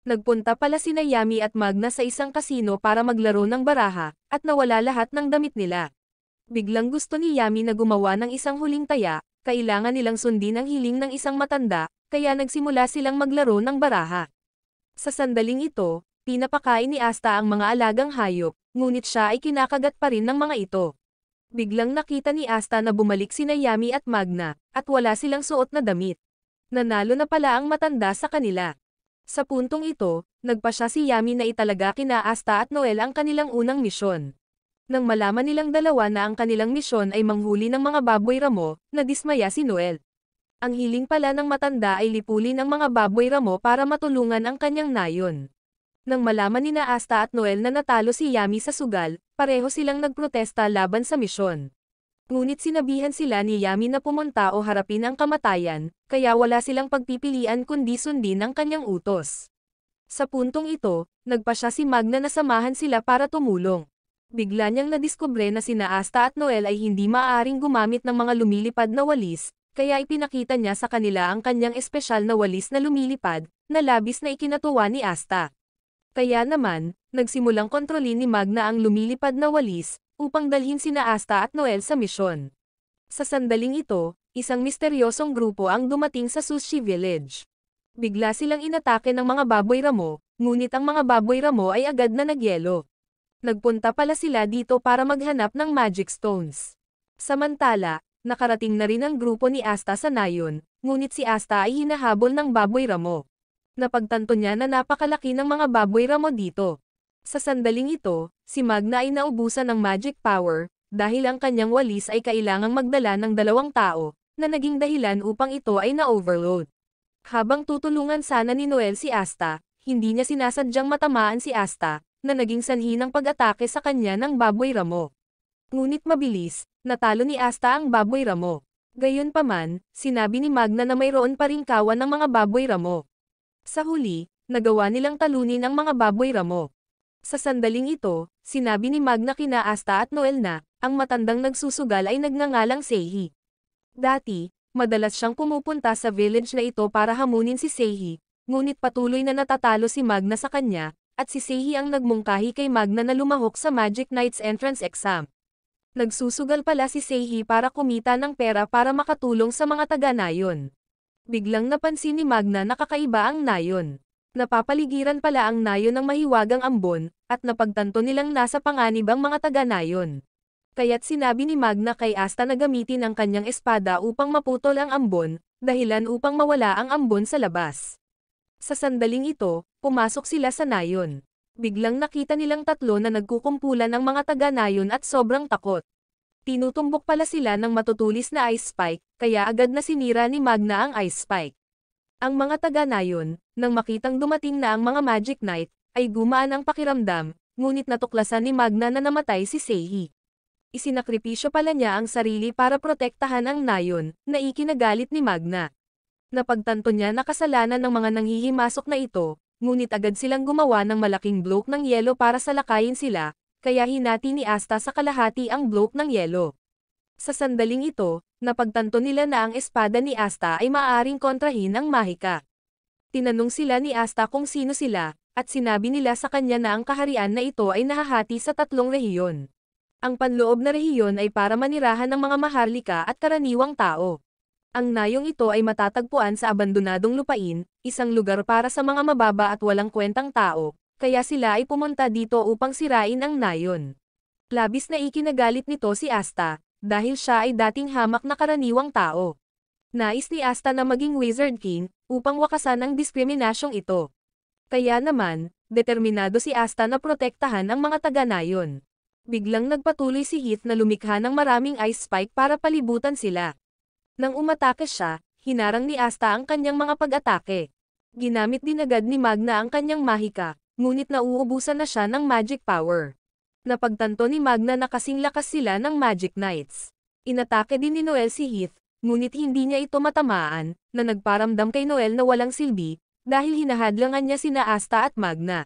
Nagpunta pala sina Yami at Magna sa isang kasino para maglaro ng baraha, at nawala lahat ng damit nila. Biglang gusto ni Yami na gumawa ng isang huling taya, kailangan nilang sundin ang hiling ng isang matanda, kaya nagsimula silang maglaro ng baraha. Sa sandaling ito, pinapakain ni Asta ang mga alagang hayop, ngunit siya ay kinakagat pa rin ng mga ito. Biglang nakita ni Asta na bumalik sina Yami at Magna, at wala silang suot na damit. Nanalo na pala ang matanda sa kanila. Sa puntong ito, nagpa siya si Yami na italaga kina Asta at Noel ang kanilang unang misyon. Nang malaman nilang dalawa na ang kanilang misyon ay manghuli ng mga baboy ramo, nadismaya si Noel. Ang hiling pala ng matanda ay lipulin ang mga baboy ramo para matulungan ang kanyang nayon. Nang malaman ni na Asta at Noel na natalo si Yami sa sugal, pareho silang nagprotesta laban sa misyon. Ngunit sinabihan sila ni Yami na pumunta o harapin ang kamatayan, kaya wala silang pagpipilian kundi sundin ang kanyang utos. Sa puntong ito, nagpa siya si Magna na samahan sila para tumulong. Bigla niyang nadiskubre na sina Asta at Noel ay hindi maaaring gumamit ng mga lumilipad na walis, kaya ipinakita niya sa kanila ang kanyang espesyal na walis na lumilipad, na labis na ikinatuwa ni Asta. Kaya naman, nagsimulang kontrolin ni Magna ang lumilipad na walis, upang dalhin sina Asta at Noel sa misyon. Sa sandaling ito, isang misteryosong grupo ang dumating sa Sushi Village. Bigla silang inatake ng mga baboy ramo, ngunit ang mga baboy ramo ay agad na nagyelo. Nagpunta pala sila dito para maghanap ng magic stones. Samantala, nakarating na rin ang grupo ni Asta sa nayon, ngunit si Asta ay hinahabol ng baboy ramo. Napagtanto niya na napakalaki ng mga baboy ramo dito. Sa sandaling ito, si Magna ay naubusan ng magic power, dahil ang kanyang walis ay kailangang magdala ng 2 tao, na naging dahilan upang ito ay na-overload. Habang tutulungan sana ni Noel si Asta, hindi niya sinasadyang matamaan si Asta, na naging sanhi ng pag-atake sa kanya ng baboy ramo. Ngunit mabilis, natalo ni Asta ang baboy ramo. Gayunpaman, sinabi ni Magna na mayroon pa ring kawan ng mga baboy ramo. Sa huli, nagawa nilang talunin ang mga baboy ramo. Sa sandaling ito, sinabi ni Magna kina Asta at Noel na, ang matandang nagsusugal ay nagngangalang Seihi. Dati, madalas siyang pumupunta sa village na ito para hamunin si Seihi, ngunit patuloy na natatalo si Magna sa kanya, at si Seihi ang nagmungkahi kay Magna na lumahok sa Magic Knight's entrance exam. Nagsusugal pala si Seihi para kumita ng pera para makatulong sa mga taga-nayon. Biglang napansin ni Magna na kakaiba ang nayon. Napapaligiran pala ang nayon ng mahiwagang ambon, at napagtanto nilang nasa panganib ang mga taga-nayon. Kaya't sinabi ni Magna kay Asta na gamitin ang kanyang espada upang maputol ang ambon, dahilan upang mawala ang ambon sa labas. Sa sandaling ito, pumasok sila sa nayon. Biglang nakita nilang tatlo na nagkukumpulan ng mga taga-nayon at sobrang takot. Tinutumbok pala sila ng matutulis na ice spike, kaya agad na sinira ni Magna ang ice spike. Ang mga taga-nayon, nang makitang dumating na ang mga Magic Knight, ay gumaan ang pakiramdam, ngunit natuklasan ni Magna na namatay si Seihi. Isinakripisyo pala niya ang sarili para protektahan ang nayon, na ikinagalit ni Magna. Napagtanto niya na kasalanan ng mga nanghihimasok na ito, ngunit agad silang gumawa ng malaking bloke ng yelo para salakayin sila, kaya hinati ni Asta sa kalahati ang bloke ng yelo. Sa sandaling ito, napagtanto nila na ang espada ni Asta ay maaaring kontrahin ng Mahika. Tinanong sila ni Asta kung sino sila, at sinabi nila sa kanya na ang kaharian na ito ay nahahati sa 3 rehiyon. Ang panloob na rehiyon ay para manirahan ng mga maharlika at karaniwang tao. Ang nayong ito ay matatagpuan sa abandonadong lupain, isang lugar para sa mga mababa at walang kwentang tao, kaya sila ay pumunta dito upang sirain ang nayon. Labis na ikinagalit nito si Asta, dahil siya ay dating hamak na karaniwang tao. Nais ni Asta na maging Wizard King, upang wakasan ang diskriminasyong ito. Kaya naman, determinado si Asta na protektahan ang mga taga-nayon. Biglang nagpatuloy si Heath na lumikha ng maraming ice spike para palibutan sila. Nang umatake siya, hinarang ni Asta ang kanyang mga pag-atake. Ginamit din agad ni Magna ang kanyang mahika, ngunit nauubusan na siya ng magic power. Napagtanto ni Magna na kasing lakas sila ng Magic Knights. Inatake din ni Noel si Heath, ngunit hindi niya ito matamaan, na nagparamdam kay Noel na walang silbi, dahil hinahadlangan niya sina Asta at Magna.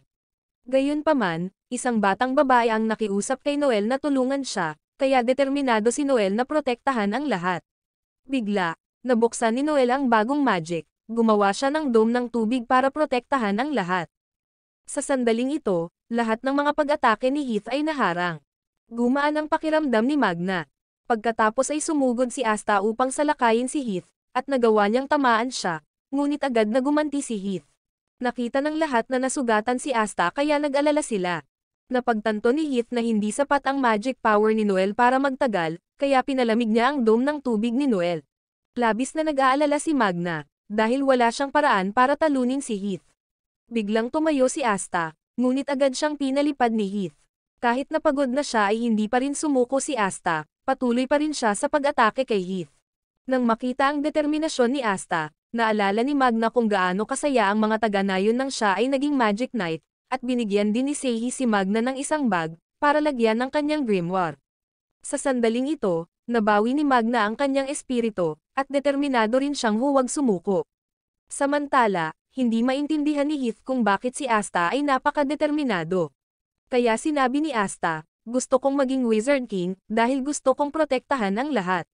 Gayunpaman, isang batang babae ang nakiusap kay Noel na tulungan siya, kaya determinado si Noel na protektahan ang lahat. Bigla, nabuksan ni Noel ang bagong magic, gumawa siya ng dome ng tubig para protektahan ang lahat. Sa sandaling ito, lahat ng mga pag-atake ni Heath ay naharang. Gumaan ang pakiramdam ni Magna. Pagkatapos ay sumugod si Asta upang salakayin si Heath, at nagawa niyang tamaan siya, ngunit agad na gumanti si Heath. Nakita ng lahat na nasugatan si Asta kaya nag-alala sila. Napagtanto ni Heath na hindi sapat ang magic power ni Noel para magtagal, kaya pinalamig niya ang dome ng tubig ni Noel. Labis na nag-aalala si Magna, dahil wala siyang paraan para talunin si Heath. Biglang tumayo si Asta, ngunit agad siyang pinalipad ni Heath. Kahit napagod na siya ay hindi pa rin sumuko si Asta, patuloy pa rin siya sa pag-atake kay Heath. Nang makita ang determinasyon ni Asta, naalala ni Magna kung gaano kasaya ang mga taga-nayon nang siya ay naging Magic Knight, at binigyan din ni Seihi si Magna ng isang bag, para lagyan ng kanyang grimoire. Sa sandaling ito, nabawi ni Magna ang kanyang espiritu, at determinado rin siyang huwag sumuko. Samantala, hindi maintindihan ni Heath kung bakit si Asta ay napaka-determinado. Kaya sinabi ni Asta, gusto kong maging Wizard King, dahil gusto kong protektahan ang lahat.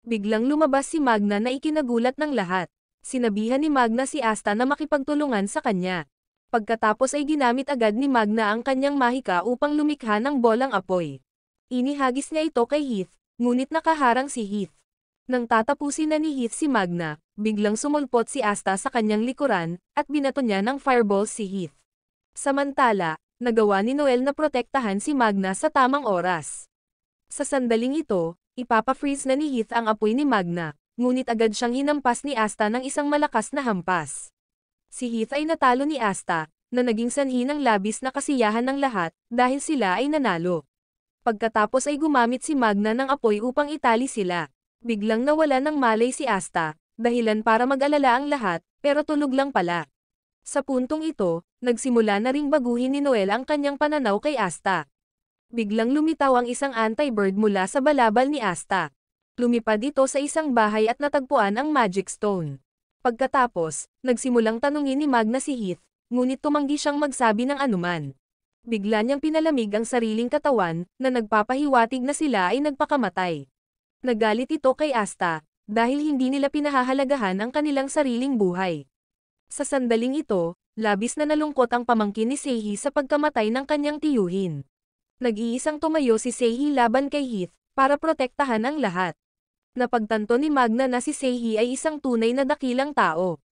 Biglang lumabas si Magna na ikinagulat ng lahat. Sinabihan ni Magna si Asta na makipagtulungan sa kanya. Pagkatapos ay ginamit agad ni Magna ang kanyang mahika upang lumikha ng bolang apoy. Inihagis niya ito kay Heath, ngunit nakaharang si Heath. Nang tatapusin na ni Heath si Magna, biglang sumulpot si Asta sa kanyang likuran, at binato niya ng fireballs si Heath. Samantala, nagawa ni Noel na protektahan si Magna sa tamang oras. Sa sandaling ito, ipapa-freeze na ni Heath ang apoy ni Magna, ngunit agad siyang hinampas ni Asta ng isang malakas na hampas. Si Heath ay natalo ni Asta, na naging sanhi ng labis na kasiyahan ng lahat, dahil sila ay nanalo. Pagkatapos ay gumamit si Magna ng apoy upang itali sila. Biglang nawala ng malay si Asta, dahilan para mag-alala ang lahat, pero tulog lang pala. Sa puntong ito, nagsimula na ring baguhin ni Noel ang kanyang pananaw kay Asta. Biglang lumitaw ang isang anti-bird mula sa balabal ni Asta. Lumipad ito sa isang bahay at natagpuan ang Magic Stone. Pagkatapos, nagsimulang tanungin ni Magna si Heath, ngunit tumanggi siyang magsabi ng anuman. Bigla niyang pinalamig ang sariling katawan, na nagpapahiwatig na sila ay nagpakamatay. Nagalit ito kay Asta, dahil hindi nila pinahahalagahan ang kanilang sariling buhay. Sa sandaling ito, labis na nalungkot ang pamangkin ni Seihi sa pagkamatay ng kanyang tiyuhin. Nag-iisang tumayo si Seihi laban kay Heath, para protektahan ang lahat. Napagtanto ni Magna na si Seihi ay isang tunay na dakilang tao.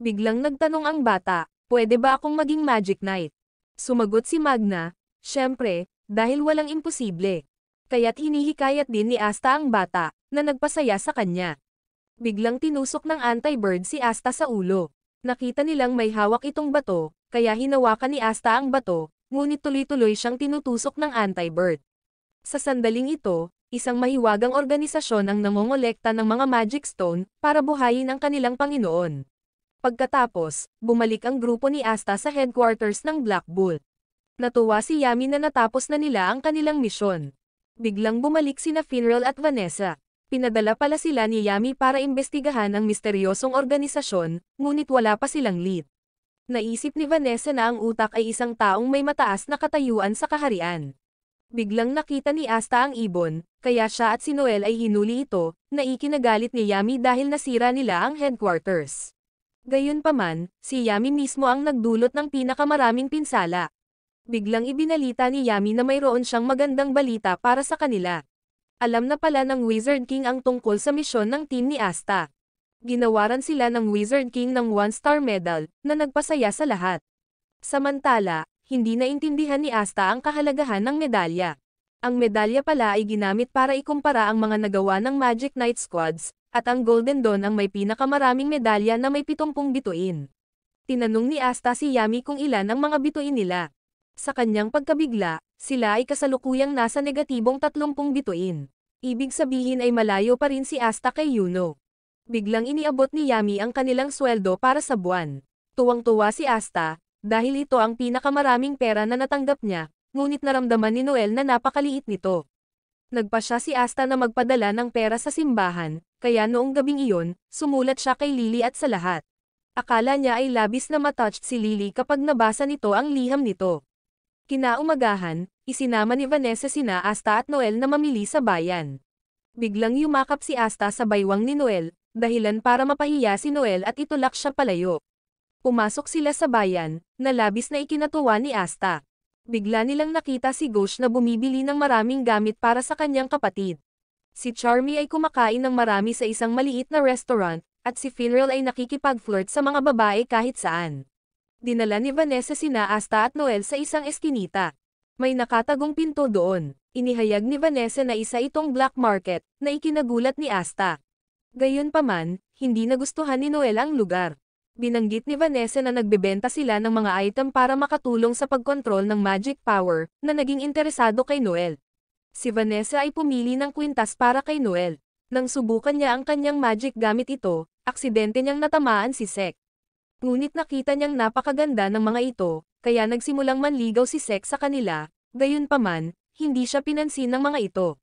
Biglang nagtanong ang bata, pwede ba akong maging Magic Knight? Sumagot si Magna, syempre, dahil walang imposible. Kaya't hinihikayat din ni Asta ang bata, na nagpasaya sa kanya. Biglang tinusok ng anti-bird si Asta sa ulo. Nakita nilang may hawak itong bato, kaya hinawakan ni Asta ang bato, ngunit tuloy-tuloy siyang tinutusok ng anti-bird. Sa sandaling ito, isang mahiwagang organisasyon ang nangongolekta ng mga Magic Stone para buhayin ang kanilang Panginoon. Pagkatapos, bumalik ang grupo ni Asta sa headquarters ng Black Bull. Natuwa si Yami na natapos na nila ang kanilang misyon. Biglang bumalik sina Finral at Vanessa. Pinadala pala sila ni Yami para imbestigahan ang misteryosong organisasyon, ngunit wala pa silang lead. Naisip ni Vanessa na ang utak ay isang taong may mataas na katayuan sa kaharian. Biglang nakita ni Asta ang ibon, kaya siya at si Noel ay hinuli ito, na ikinagalit ni Yami dahil nasira nila ang headquarters. Gayunpaman, si Yami mismo ang nagdulot ng pinakamaraming pinsala. Biglang ibinalita ni Yami na mayroon siyang magandang balita para sa kanila. Alam na pala ng Wizard King ang tungkol sa misyon ng team ni Asta. Ginawaran sila ng Wizard King ng 1-star medal, na nagpasaya sa lahat. Samantala, hindi naintindihan ni Asta ang kahalagahan ng medalya. Ang medalya pala ay ginamit para ikumpara ang mga nagawa ng Magic Knight Squads, at ang Golden Dawn ang may pinakamaraming medalya na may 70 bituin. Tinanong ni Asta si Yami kung ilan ang mga bituin nila. Sa kanyang pagkabigla, sila ay kasalukuyang nasa negatibong 30 bituin. Ibig sabihin ay malayo pa rin si Asta kay Yuno. Biglang iniabot ni Yami ang kanilang sweldo para sa buwan. Tuwang-tuwa si Asta, dahil ito ang pinakamaraming pera na natanggap niya, ngunit naramdaman ni Noel na napakaliit nito. Nagpa siya si Asta na magpadala ng pera sa simbahan, kaya noong gabing iyon, sumulat siya kay Lily at sa lahat. Akala niya ay labis na matouched si Lily kapag nabasa nito ang liham nito. Kinaumagahan, isinama ni Vanessa sina Asta at Noel na mamili sa bayan. Biglang yumakap si Asta sa baywang ni Noel, dahilan para mapahiya si Noel at itulak siya palayo. Pumasok sila sa bayan, na labis na ikinatuwa ni Asta. Bigla nilang nakita si Ghosh na bumibili ng maraming gamit para sa kanyang kapatid. Si Charmy ay kumakain ng marami sa isang maliit na restaurant, at si Finral ay nakikipag-flirt sa mga babae kahit saan. Dinala ni Vanessa sina Asta at Noel sa isang eskinita. May nakatagong pinto doon. Inihayag ni Vanessa na isa itong black market, na ikinagulat ni Asta. Gayunpaman, hindi nagustuhan ni Noel ang lugar. Binanggit ni Vanessa na nagbebenta sila ng mga item para makatulong sa pagkontrol ng magic power, na naging interesado kay Noel. Si Vanessa ay pumili ng kwintas para kay Noel. Nang subukan niya ang kanyang magic gamit ito, aksidente niyang natamaan si Sek. Ngunit nakita niyang napakaganda ng mga ito, kaya nagsimulang manligaw si Sek sa kanila, gayunpaman, hindi siya pinansin ng mga ito.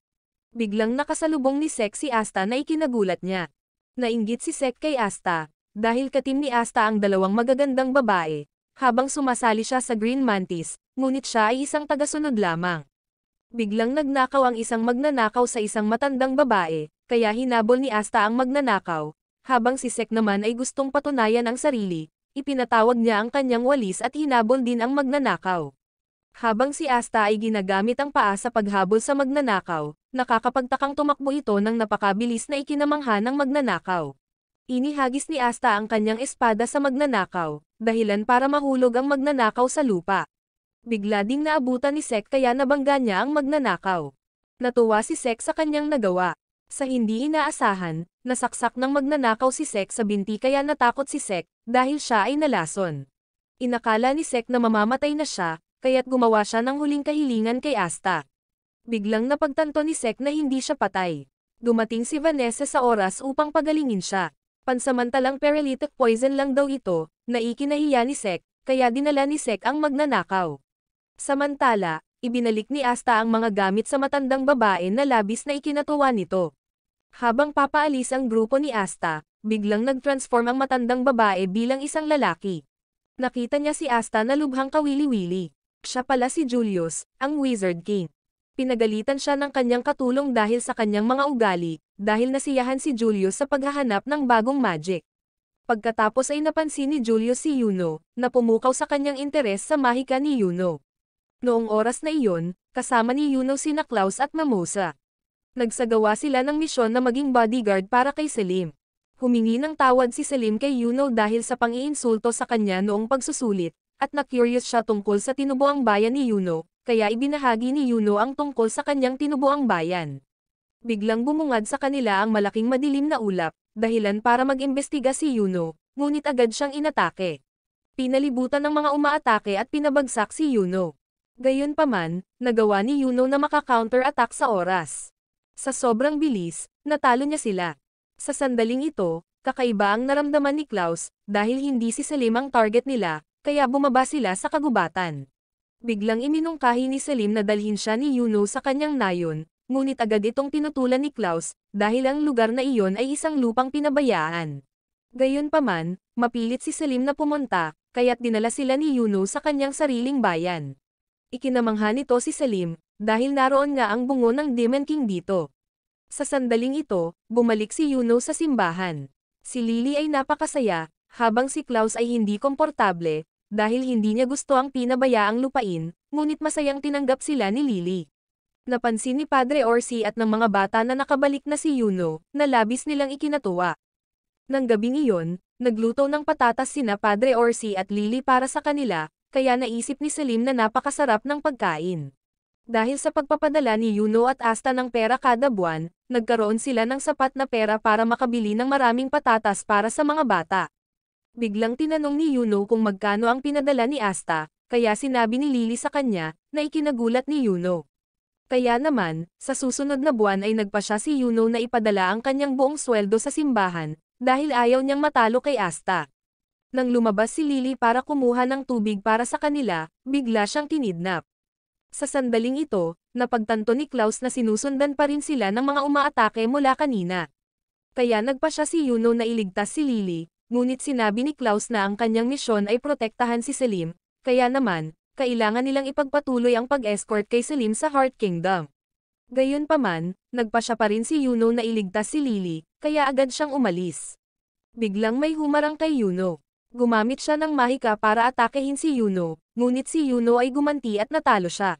Biglang nakasalubong ni Sek si Asta na ikinagulat niya. Nainggit si Sek kay Asta, dahil katim ni Asta ang dalawang magagandang babae, habang sumasali siya sa Green Mantis, ngunit siya ay isang tagasunod lamang. Biglang nagnakaw ang isang magnanakaw sa isang matandang babae, kaya hinabol ni Asta ang magnanakaw, habang si Sek naman ay gustong patunayan ang sarili, ipinatawag niya ang kanyang walis at hinabol din ang magnanakaw. Habang si Asta ay ginagamit ang paa sa paghabol sa magnanakaw, nakakapagtakang tumakbo ito ng napakabilis na ikinamangha ng magnanakaw. Inihagis ni Asta ang kanyang espada sa magnanakaw, dahilan para mahulog ang magnanakaw sa lupa. Bigla ding naabutan ni Sek kaya nabangga niya ang magnanakaw. Natuwa si Sek sa kanyang nagawa. Sa hindi inaasahan, nasaksak ng magnanakaw si Sek sa binti kaya natakot si Sek, dahil siya ay nalason. Inakala ni Sek na mamamatay na siya, kaya't gumawa siya ng huling kahilingan kay Asta. Biglang napagtanto ni Sek na hindi siya patay. Dumating si Vanessa sa oras upang pagalingin siya. Pansamantalang paralytic poison lang daw ito, na ikinahiya ni Sek, kaya dinala ni Sek ang magnanakaw. Samantala, ibinalik ni Asta ang mga gamit sa matandang babae na labis na ikinatuwa nito. Habang papaalis ang grupo ni Asta, biglang nag-transform ang matandang babae bilang isang lalaki. Nakita niya si Asta na lubhang kawili-wili. Siya pala si Julius, ang Wizard King. Pinagalitan siya ng kanyang katulong dahil sa kanyang mga ugali, dahil nasiyahan si Julius sa paghahanap ng bagong magic. Pagkatapos ay napansin ni Julius si Yuno, na pumukaw sa kanyang interes sa mahika ni Yuno. Noong oras na iyon, kasama ni Yuno sina Klaus at Mamosa. Nagsagawa sila ng misyon na maging bodyguard para kay Selim. Humingi ng tawad si Selim kay Yuno dahil sa pang-iinsulto sa kanya noong pagsusulit, at na-curious siya tungkol sa tinubuang bayan ni Yuno, kaya ibinahagi ni Yuno ang tungkol sa kanyang tinubuang bayan. Biglang bumungad sa kanila ang malaking madilim na ulap, dahilan para mag-imbestiga si Yuno, ngunit agad siyang inatake. Pinalibutan ng mga umaatake at pinabagsak si Yuno. Gayunpaman, nagawa ni Yuno na maka-counter-attack sa oras. Sa sobrang bilis, natalo niya sila. Sa sandaling ito, kakaiba ang naramdaman ni Klaus, dahil hindi si Selim ang target nila, kaya bumaba sila sa kagubatan. Biglang iminungkahi ni Selim na dalhin siya ni Yuno sa kanyang nayon, ngunit agad itong tinutulan ni Klaus, dahil ang lugar na iyon ay isang lupang pinabayaan. Gayunpaman, mapilit si Selim na pumunta, kaya't dinala sila ni Yuno sa kanyang sariling bayan. Ikinamangha nito si Selim, dahil naroon nga ang bungo ng Demon King dito. Sa sandaling ito, bumalik si Yuno sa simbahan. Si Lily ay napakasaya, habang si Klaus ay hindi komportable, dahil hindi niya gusto ang pinabayaang lupain, ngunit masayang tinanggap sila ni Lily. Napansin ni Padre Orsi at ng mga bata na nakabalik na si Yuno, na labis nilang ikinatuwa. Nang gabing iyon, nagluto ng patatas sina Padre Orsi at Lily para sa kanila, kaya naisip ni Selim na napakasarap ng pagkain. Dahil sa pagpapadala ni Yuno at Asta ng pera kada buwan, nagkaroon sila ng sapat na pera para makabili ng maraming patatas para sa mga bata. Biglang tinanong ni Yuno kung magkano ang pinadala ni Asta, kaya sinabi ni Lily sa kanya, na ikinagulat ni Yuno. Kaya naman, sa susunod na buwan ay nagpasya si Yuno na ipadala ang kanyang buong sweldo sa simbahan, dahil ayaw niyang matalo kay Asta. Nang lumabas si Lily para kumuha ng tubig para sa kanila, bigla siyang kinidnap. Sa sandaling ito, napagtanto ni Klaus na sinusundan pa rin sila ng mga umaatake mula kanina. Kaya nagpasya si Yuno na iligtas si Lily, ngunit sinabi ni Klaus na ang kanyang misyon ay protektahan si Selim, kaya naman, kailangan nilang ipagpatuloy ang pag-escort kay Selim sa Heart Kingdom. Gayunpaman, nagpasya pa rin si Yuno na iligtas si Lily, kaya agad siyang umalis. Biglang may humarang kay Yuno. Gumamit siya ng mahika para atakehin si Yuno, ngunit si Yuno ay gumanti at natalo siya.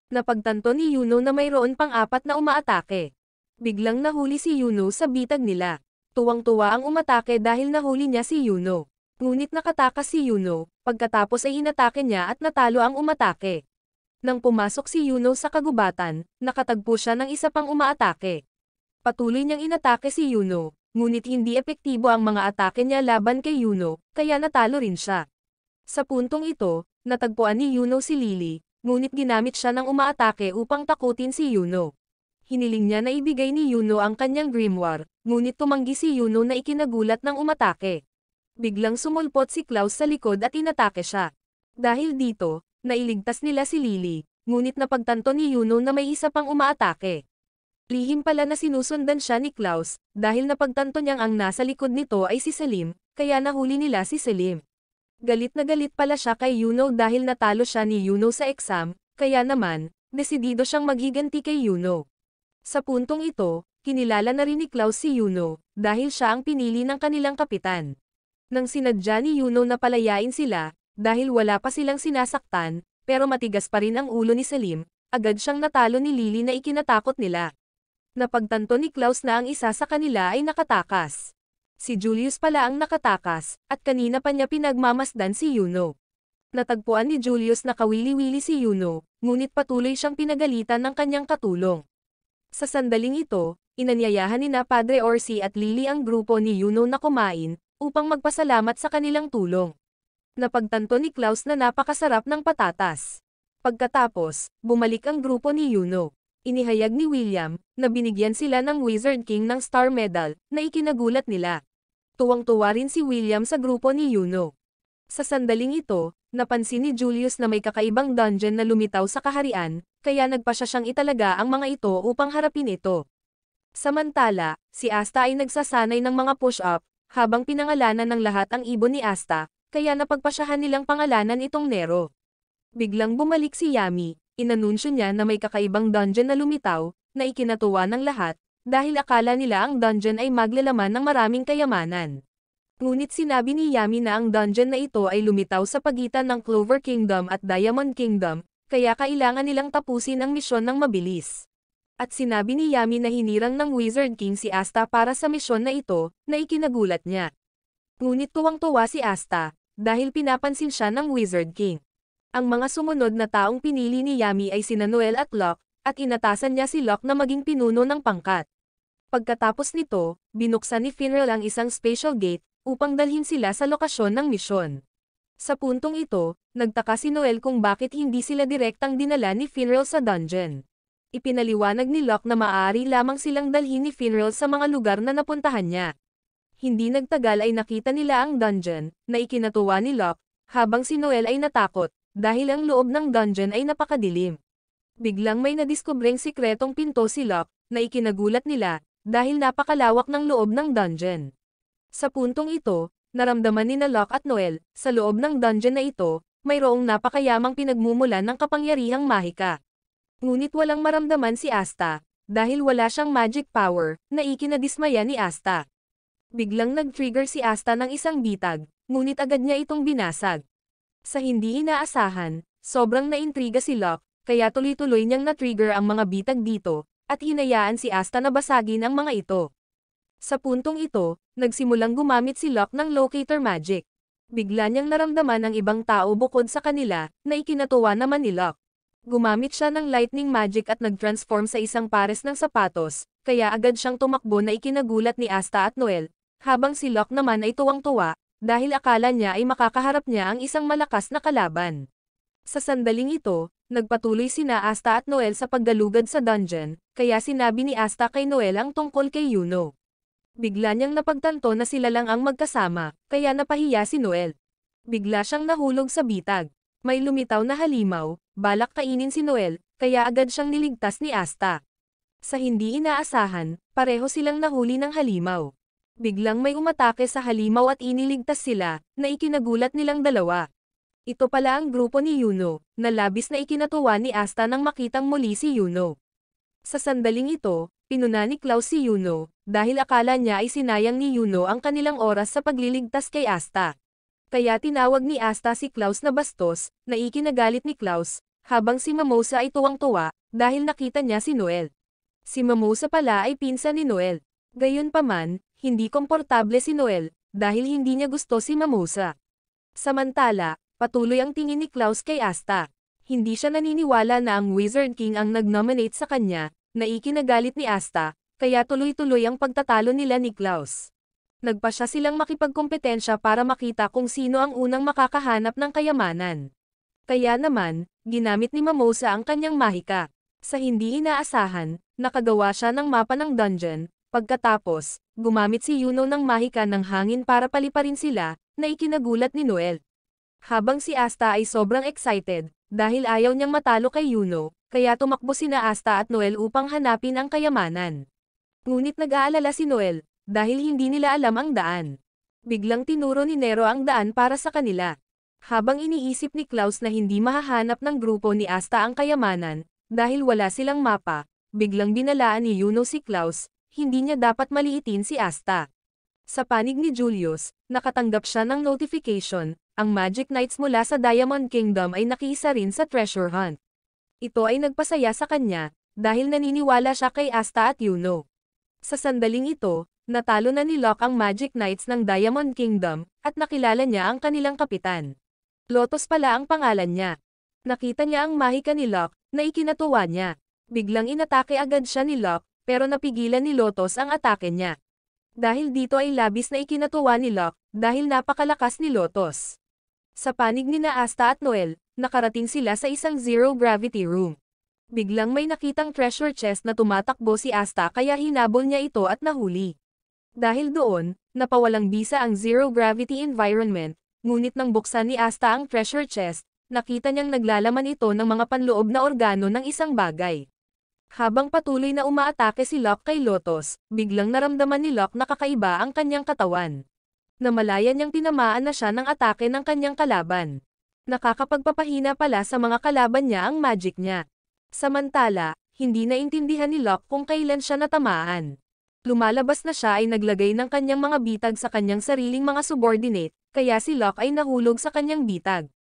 Napagtanto ni Yuno na mayroon pang apat na umaatake. Biglang nahuli si Yuno sa bitag nila. Tuwang-tuwa ang umatake dahil nahuli niya si Yuno. Ngunit nakatakas si Yuno, pagkatapos ay inatake niya at natalo ang umatake. Nang pumasok si Yuno sa kagubatan, nakatagpo siya ng isa pang umaatake. Patuloy niyang inatake si Yuno, ngunit hindi epektibo ang mga atake niya laban kay Yuno, kaya natalo rin siya. Sa puntong ito, natagpuan ni Yuno si Lily, ngunit ginamit siya ng umaatake upang takutin si Yuno. Hiniling niya na ibigay ni Yuno ang kanyang grimoire, ngunit tumanggi si Yuno na ikinagulat ng umatake. Biglang sumulpot si Klaus sa likod at inatake siya. Dahil dito, nailigtas nila si Lily, ngunit napagtanto ni Yuno na may isa pang umaatake. Lihim pala na sinusundan siya ni Klaus, dahil napagtanto niyang ang nasa likod nito ay si Selim, kaya nahuli nila si Selim. Galit na galit pala siya kay Yuno dahil natalo siya ni Yuno sa exam, kaya naman, desidido siyang maghiganti kay Yuno. Sa puntong ito, kinilala na rin ni Klaus si Yuno, dahil siya ang pinili ng kanilang kapitan. Nang sinadya ni Yuno na palayain sila, dahil wala pa silang sinasaktan, pero matigas pa rin ang ulo ni Selim, agad siyang natalo ni Lily na ikinatakot nila. Napagtanto ni Klaus na ang isa sa kanila ay nakatakas. Si Julius pala ang nakatakas, at kanina pa niya pinagmamasdan si Yuno. Natagpuan ni Julius na kawili-wili si Yuno, ngunit patuloy siyang pinagalitan ng kanyang katulong. Sa sandaling ito, inanyayahan ni na Padre Orsi at Lily ang grupo ni Yuno na kumain, upang magpasalamat sa kanilang tulong. Napagtanto ni Klaus na napakasarap ng patatas. Pagkatapos, bumalik ang grupo ni Yuno. Inihayag ni William, na binigyan sila ng Wizard King ng Star Medal, na ikinagulat nila. Tuwang-tuwa rin si William sa grupo ni Yuno. Sa sandaling ito, napansin ni Julius na may kakaibang dungeon na lumitaw sa kaharian, kaya nagpasya siyang italaga ang mga ito upang harapin ito. Samantala, si Asta ay nagsasanay ng mga push-up, habang pinangalanan ng lahat ang ibon ni Asta, kaya napagpasyahan nilang pangalanan itong Nero. Biglang bumalik si Yami. Inanunsyo niya na may kakaibang dungeon na lumitaw, na ikinatuwa ng lahat, dahil akala nila ang dungeon ay maglalaman ng maraming kayamanan. Ngunit sinabi ni Yami na ang dungeon na ito ay lumitaw sa pagitan ng Clover Kingdom at Diamond Kingdom, kaya kailangan nilang tapusin ang misyon ng mabilis. At sinabi ni Yami na hinirang ng Wizard King si Asta para sa misyon na ito, na ikinagulat niya. Ngunit tuwang-tuwa si Asta, dahil pinapansin siya ng Wizard King. Ang mga sumunod na taong pinili ni Yami ay sina Noel at Locke, at inatasan niya si Locke na maging pinuno ng pangkat. Pagkatapos nito, binuksan ni Finral ang isang special gate, upang dalhin sila sa lokasyon ng misyon. Sa puntong ito, nagtaka si Noel kung bakit hindi sila direktang dinala ni Finral sa dungeon. Ipinaliwanag ni Locke na maaari lamang silang dalhin ni Finral sa mga lugar na napuntahan niya. Hindi nagtagal ay nakita nila ang dungeon, na ikinatuwa ni Locke, habang si Noel ay natakot, dahil ang loob ng dungeon ay napakadilim. Biglang may nadiskubreng sikretong pinto si Locke, na ikinagulat nila, dahil napakalawak ng loob ng dungeon. Sa puntong ito, naramdaman ni Locke at Noel, sa loob ng dungeon na ito, mayroong napakayamang pinagmumulan ng kapangyarihang mahika. Ngunit walang maramdaman si Asta, dahil wala siyang magic power, na ikinadismaya ni Asta. Biglang nag-trigger si Asta ng isang bitag, ngunit agad niya itong binasag. Sa hindi inaasahan, sobrang naintriga si Locke, kaya tuloy-tuloy niyang na-trigger ang mga bitag dito, at hinayaan si Asta na basagin ang mga ito. Sa puntong ito, nagsimulang gumamit si Locke ng locator magic. Bigla niyang naramdaman ang ibang tao bukod sa kanila, na ikinatuwa naman ni Locke. Gumamit siya ng lightning magic at nag-transform sa isang pares ng sapatos, kaya agad siyang tumakbo na ikinagulat ni Asta at Noel, habang si Locke naman ay tuwang-tuwa, dahil akala niya ay makakaharap niya ang isang malakas na kalaban. Sa sandaling ito, nagpatuloy sina Asta at Noel sa paggalugad sa dungeon, kaya sinabi ni Asta kay Noel ang tungkol kay Yuno. Bigla niyang napagtanto na sila lang ang magkasama, kaya napahiya si Noel. Bigla siyang nahulog sa bitag. May lumitaw na halimaw, balak kainin si Noel, kaya agad siyang niligtas ni Asta. Sa hindi inaasahan, pareho silang nahuli ng halimaw. Biglang may umatake sa halimaw at iniligtas sila, na ikinagulat nilang dalawa. Ito pala ang grupo ni Yuno, na labis na ikinatuwa ni Asta nang makitang muli si Yuno. Sa sandaling ito, pinuna ni Klaus si Yuno, dahil akala niya ay sinayang ni Yuno ang kanilang oras sa pagliligtas kay Asta. Kaya tinawag ni Asta si Klaus na bastos, na ikinagalit ni Klaus, habang si Mimosa ay tuwang-tuwa, dahil nakita niya si Noel. Si Mimosa pala ay pinsan ni Noel. Gayunpaman, hindi komportable si Noel, dahil hindi niya gusto si Mimosa. Samantala, patuloy ang tingin ni Klaus kay Asta. Hindi siya naniniwala na ang Wizard King ang nag-nominate sa kanya, na ikinagalit ni Asta, kaya tuloy-tuloy ang pagtatalo nila ni Klaus. Nagpasya silang makipagkompetensya para makita kung sino ang unang makakahanap ng kayamanan. Kaya naman, ginamit ni Mimosa ang kanyang mahika. Sa hindi inaasahan, nakagawa siya ng mapa ng dungeon, pagkatapos, gumamit si Yuno ng mahika ng hangin para paliparin sila, na ikinagulat ni Noel. Habang si Asta ay sobrang excited, dahil ayaw niyang matalo kay Yuno, kaya tumakbo sina Asta at Noel upang hanapin ang kayamanan. Ngunit nag-aalala si Noel, dahil hindi nila alam ang daan. Biglang tinuro ni Nero ang daan para sa kanila. Habang iniisip ni Klaus na hindi mahahanap ng grupo ni Asta ang kayamanan, dahil wala silang mapa, biglang binalaan ni Yuno si Klaus, hindi niya dapat maliitin si Asta. Sa panig ni Julius, nakatanggap siya ng notification, ang Magic Knights mula sa Diamond Kingdom ay nakiisa rin sa treasure hunt. Ito ay nagpasaya sa kanya, dahil naniniwala siya kay Asta at Yuno. Sa sandaling ito, natalo na ni Locke ang Magic Knights ng Diamond Kingdom, at nakilala niya ang kanilang kapitan. Lotus pala ang pangalan niya. Nakita niya ang mahika ni Locke, na ikinatuwa niya. Biglang inatake agad siya ni Locke, pero napigilan ni Lotus ang atake niya. Dahil dito ay labis na ikinatuwa ni Locke, dahil napakalakas ni Lotus. Sa panig ni na Asta at Noel, nakarating sila sa isang zero-gravity room. Biglang may nakitang treasure chest na tumatakbo si Asta kaya hinabol niya ito at nahuli. Dahil doon, napawalang bisa ang zero-gravity environment, ngunit nang buksan ni Asta ang treasure chest, nakita niyang naglalaman ito ng mga panloob na organo ng isang bagay. Habang patuloy na umaatake si Locke kay Lotus, biglang naramdaman ni Locke na kakaiba ang kanyang katawan. Namalayan niyang tinamaan na siya ng atake ng kanyang kalaban. Nakakapagpapahina pala sa mga kalaban niya ang magic niya. Samantala, hindi naintindihan ni Locke kung kailan siya natamaan. Lumalabas na siya ay naglagay ng kanyang mga bitag sa kanyang sariling mga subordinate, kaya si Locke ay nahulog sa kanyang bitag.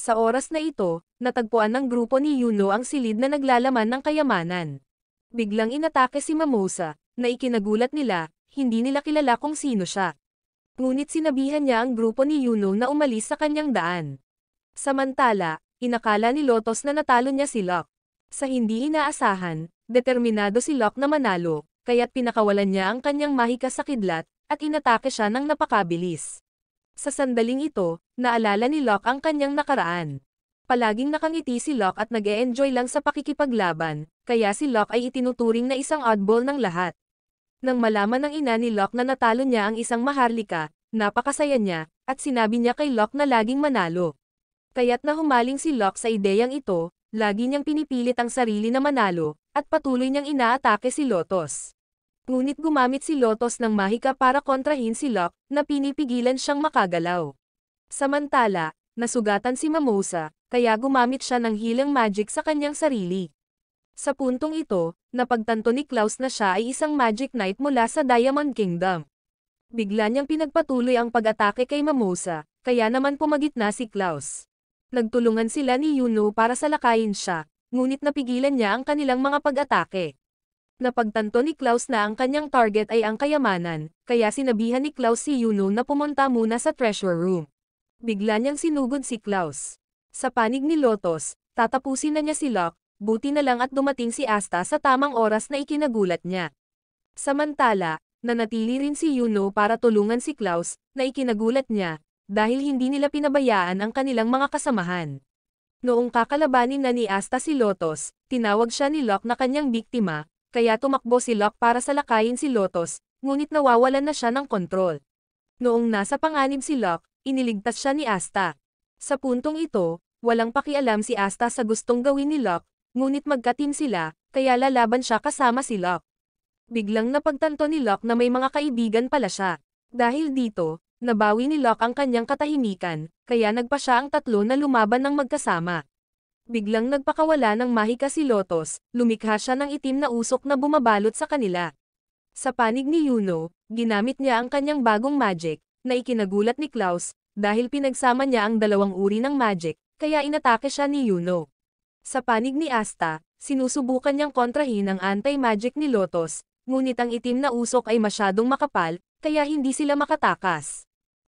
Sa oras na ito, natagpuan ng grupo ni Yuno ang silid na naglalaman ng kayamanan. Biglang inatake si Mimosa, na ikinagulat nila, hindi nila kilala kung sino siya. Ngunit sinabihan niya ang grupo ni Yuno na umalis sa kanyang daan. Samantala, inakala ni Lotus na natalo niya si Locke. Sa hindi inaasahan, determinado si Locke na manalo, kaya't pinakawalan niya ang kanyang mahika sa kidlat, at inatake siya ng napakabilis. Sa sandaling ito, naalala ni Locke ang kanyang nakaraan. Palaging nakangiti si Locke at nag-e-enjoy lang sa pakikipaglaban, kaya si Locke ay itinuturing na isang oddball ng lahat. Nang malaman ng ina ni Locke na natalo niya ang isang maharlika, napakasaya niya, at sinabi niya kay Locke na laging manalo. Kaya't nahumaling si Locke sa ideyang ito, lagi niyang pinipilit ang sarili na manalo, at patuloy niyang inaatake si Lotus. Ngunit gumamit si Lotus ng mahika para kontrahin si Locke, na pinipigilan siyang makagalaw. Samantala, nasugatan si Mimosa, kaya gumamit siya ng healing magic sa kanyang sarili. Sa puntong ito, napagtanto ni Klaus na siya ay isang magic knight mula sa Diamond Kingdom. Bigla niyang pinagpatuloy ang pag-atake kay Mimosa, kaya naman pumagitna si Klaus. Nagtulungan sila ni Yuno para salakayin siya, ngunit napigilan niya ang kanilang mga pag-atake. Napagtanto ni Klaus na ang kanyang target ay ang kayamanan, kaya sinabihan ni Klaus si Yuno na pumunta muna sa treasure room. Bigla niyang sinugod si Klaus. Sa panig ni Lotus, tatapusin na niya si Locke, buti na lang at dumating si Asta sa tamang oras na ikinagulat niya. Samantala, nanatili rin si Yuno para tulungan si Klaus, na ikinagulat niya, dahil hindi nila pinabayaan ang kanilang mga kasamahan. Noong kakalabanin na ni Asta si Lotus, tinawag siya ni Locke na kanyang biktima, kaya tumakbo si Locke para salakayin si Lotus, ngunit nawawalan na siya ng kontrol. Noong nasa panganib si Locke, iniligtas siya ni Asta. Sa puntong ito, walang pakialam si Asta sa gustong gawin ni Locke, ngunit magka-team sila, kaya lalaban siya kasama si Locke. Biglang napagtanto ni Locke na may mga kaibigan pala siya. Dahil dito, nabawi ni Locke ang kanyang katahimikan, kaya nagpa siya ang tatlo na lumaban ng magkasama. Biglang nagpakawala ng mahika si Lotus, lumikha siya ng itim na usok na bumabalot sa kanila. Sa panig ni Yuno, ginamit niya ang kanyang bagong magic, na ikinagulat ni Klaus, dahil pinagsama niya ang dalawang uri ng magic, kaya inatake siya ni Yuno. Sa panig ni Asta, sinusubukan niyang kontrahin ang anti-magic ni Lotus, ngunit ang itim na usok ay masyadong makapal, kaya hindi sila makatakas.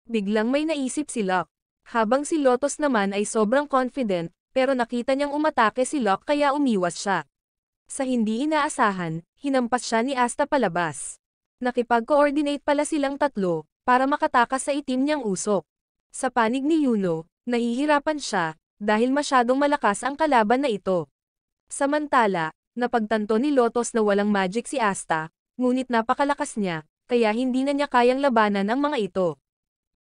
Biglang may naisip si Locke. Habang si Lotus naman ay sobrang confident, pero nakita niyang umatake si Locke kaya umiwas siya. Sa hindi inaasahan, hinampas siya ni Asta palabas. Nakipag-coordinate pala silang tatlo, para makatakas sa itim niyang usok. Sa panig ni Yuno, nahihirapan siya, dahil masyadong malakas ang kalaban na ito. Samantala, napagtanto ni Lotus na walang magic si Asta, ngunit napakalakas niya, kaya hindi na niya kayang labanan ang mga ito.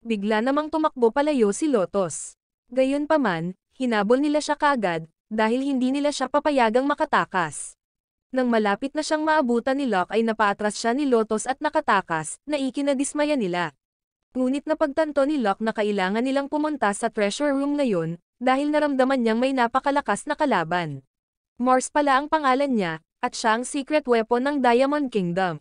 Bigla namang tumakbo palayo si Lotus. Gayunpaman, hinabol nila siya kaagad, dahil hindi nila siya papayagang makatakas. Nang malapit na siyang maabutan ni Locke ay napaatras siya ni Lotus at nakatakas, na ikinadismaya nila. Ngunit napagtanto ni Locke na kailangan nilang pumunta sa treasure room ngayon, dahil naramdaman niyang may napakalakas na kalaban. Mars pala ang pangalan niya, at siya ang secret weapon ng Diamond Kingdom.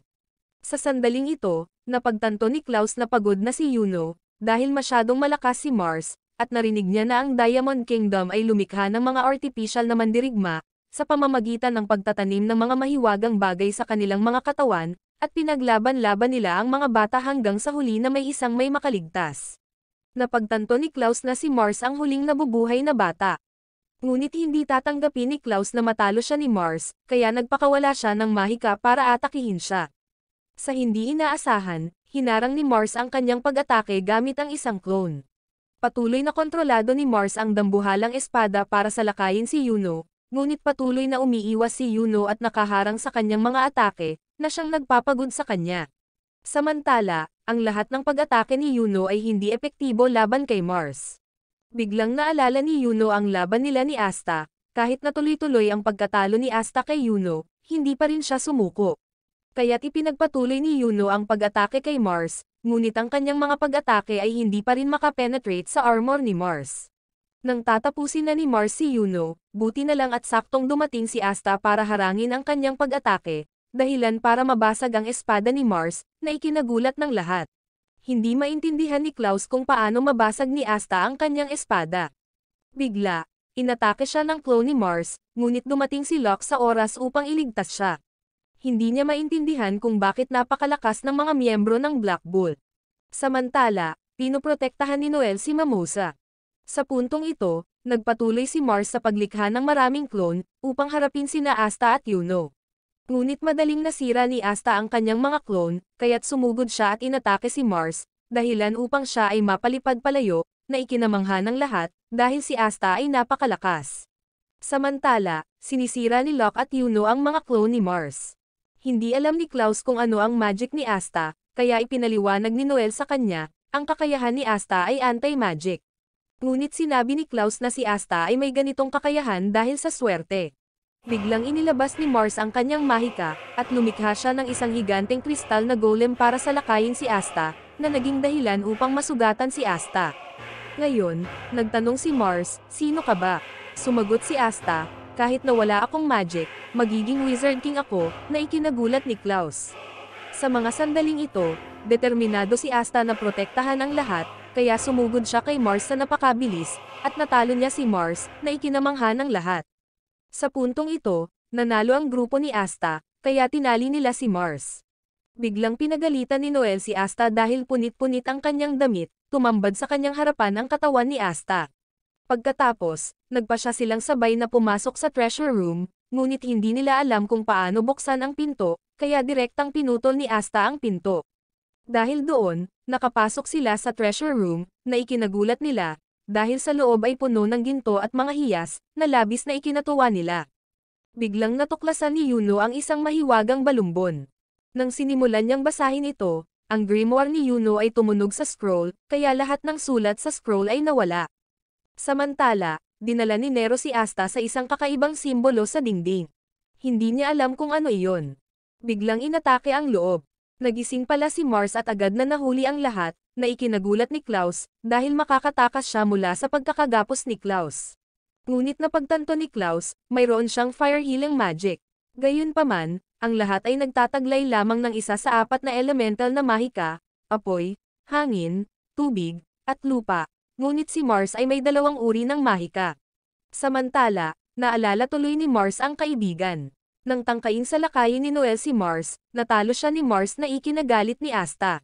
Sa sandaling ito, napagtanto ni Klaus na pagod na si Yuno, dahil masyadong malakas si Mars, at narinig niya na ang Diamond Kingdom ay lumikha ng mga artificial na mandirigma, sa pamamagitan ng pagtatanim ng mga mahiwagang bagay sa kanilang mga katawan, at pinaglaban-laban nila ang mga bata hanggang sa huli na may isang may makaligtas. Napagtanto ni Klaus na si Mars ang huling nabubuhay na bata. Ngunit hindi tatanggapin ni Klaus na matalo siya ni Mars, kaya nagpakawala siya ng mahika para atakihin siya. Sa hindi inaasahan, hinarang ni Mars ang kanyang pag-atake gamit ang isang clone. Patuloy na kontrolado ni Mars ang dambuhalang espada para salakayin si Yuno, ngunit patuloy na umiiwas si Yuno at nakaharang sa kanyang mga atake, na siyang nagpapagod sa kanya. Samantala, ang lahat ng pag-atake ni Yuno ay hindi epektibo laban kay Mars. Biglang naalala ni Yuno ang laban nila ni Asta, kahit na tuloy-tuloy ang pagkatalo ni Asta kay Yuno, hindi pa rin siya sumuko. Kaya't ipinagpatuloy ni Yuno ang pag-atake kay Mars, ngunit ang kanyang mga pag-atake ay hindi pa rin makapenetrate sa armor ni Mars. Nang tatapusin na ni Mars si Yuno, buti na lang at saktong dumating si Asta para harangin ang kanyang pag-atake, dahilan para mabasag ang espada ni Mars, na ikinagulat ng lahat. Hindi maintindihan ni Klaus kung paano mabasag ni Asta ang kanyang espada. Bigla, inatake siya ng clone ni Mars, ngunit dumating si Locke sa oras upang iligtas siya. Hindi niya maintindihan kung bakit napakalakas ng mga miyembro ng Black Bolt. Samantala, pinoprotektahan ni Noel si Mamosa. Sa puntong ito, nagpatuloy si Mars sa paglikha ng maraming clone, upang harapin sina Asta at Yuno. Ngunit madaling nasira ni Asta ang kanyang mga clone, kaya't sumugod siya at inatake si Mars, dahilan upang siya ay mapalipad palayo, na ikinamangha ng lahat, dahil si Asta ay napakalakas. Samantala, sinisira ni Locke at Yuno ang mga clone ni Mars. Hindi alam ni Klaus kung ano ang magic ni Asta, kaya ipinaliwanag ni Noel sa kanya, ang kakayahan ni Asta ay anti-magic. Ngunit sinabi ni Klaus na si Asta ay may ganitong kakayahan dahil sa swerte. Biglang inilabas ni Mars ang kanyang mahika, at lumikha siya ng isang higanteng kristal na golem para salakayin si Asta, na naging dahilan upang masugatan si Asta. Ngayon, nagtanong si Mars, "Sino ka ba?" Sumagot si Asta, "Kahit na wala akong magic, magiging Wizard King ako," na ikinagulat ni Klaus. Sa mga sandaling ito, determinado si Asta na protektahan ang lahat, kaya sumugod siya kay Mars na napakabilis, at natalo niya si Mars, na ikinamangha ng lahat. Sa puntong ito, nanalo ang grupo ni Asta, kaya tinali nila si Mars. Biglang pinagalitan ni Noel si Asta dahil punit-punit ang kanyang damit, tumambad sa kanyang harapan ang katawan ni Asta. Pagkatapos, nagpasya silang sabay na pumasok sa treasure room, ngunit hindi nila alam kung paano buksan ang pinto, kaya direktang pinutol ni Asta ang pinto. Dahil doon, nakapasok sila sa treasure room, na ikinagulat nila, dahil sa loob ay puno ng ginto at mga hiyas, na labis na ikinatuwa nila. Biglang natuklasan ni Yuno ang isang mahiwagang balumbon. Nang sinimulan niyang basahin ito, ang grimoire ni Yuno ay tumunog sa scroll, kaya lahat ng sulat sa scroll ay nawala. Samantala, dinala ni Nero si Asta sa isang kakaibang simbolo sa dingding. Hindi niya alam kung ano iyon. Biglang inatake ang loob. Nagising pala si Mars at agad na nahuli ang lahat, na ikinagulat ni Klaus, dahil makakatakas siya mula sa pagkakagapos ni Klaus. Ngunit napagtanto ni Klaus, mayroon siyang fire healing magic. Gayunpaman, ang lahat ay nagtataglay lamang ng isa sa apat na elemental na mahika, apoy, hangin, tubig, at lupa. Ngunit si Mars ay may dalawang uri ng mahika. Samantala, naalala tuloy ni Mars ang kaibigan. Nang tangkain sa lakayin ni Noel si Mars, natalo siya ni Mars na ikinagalit ni Asta.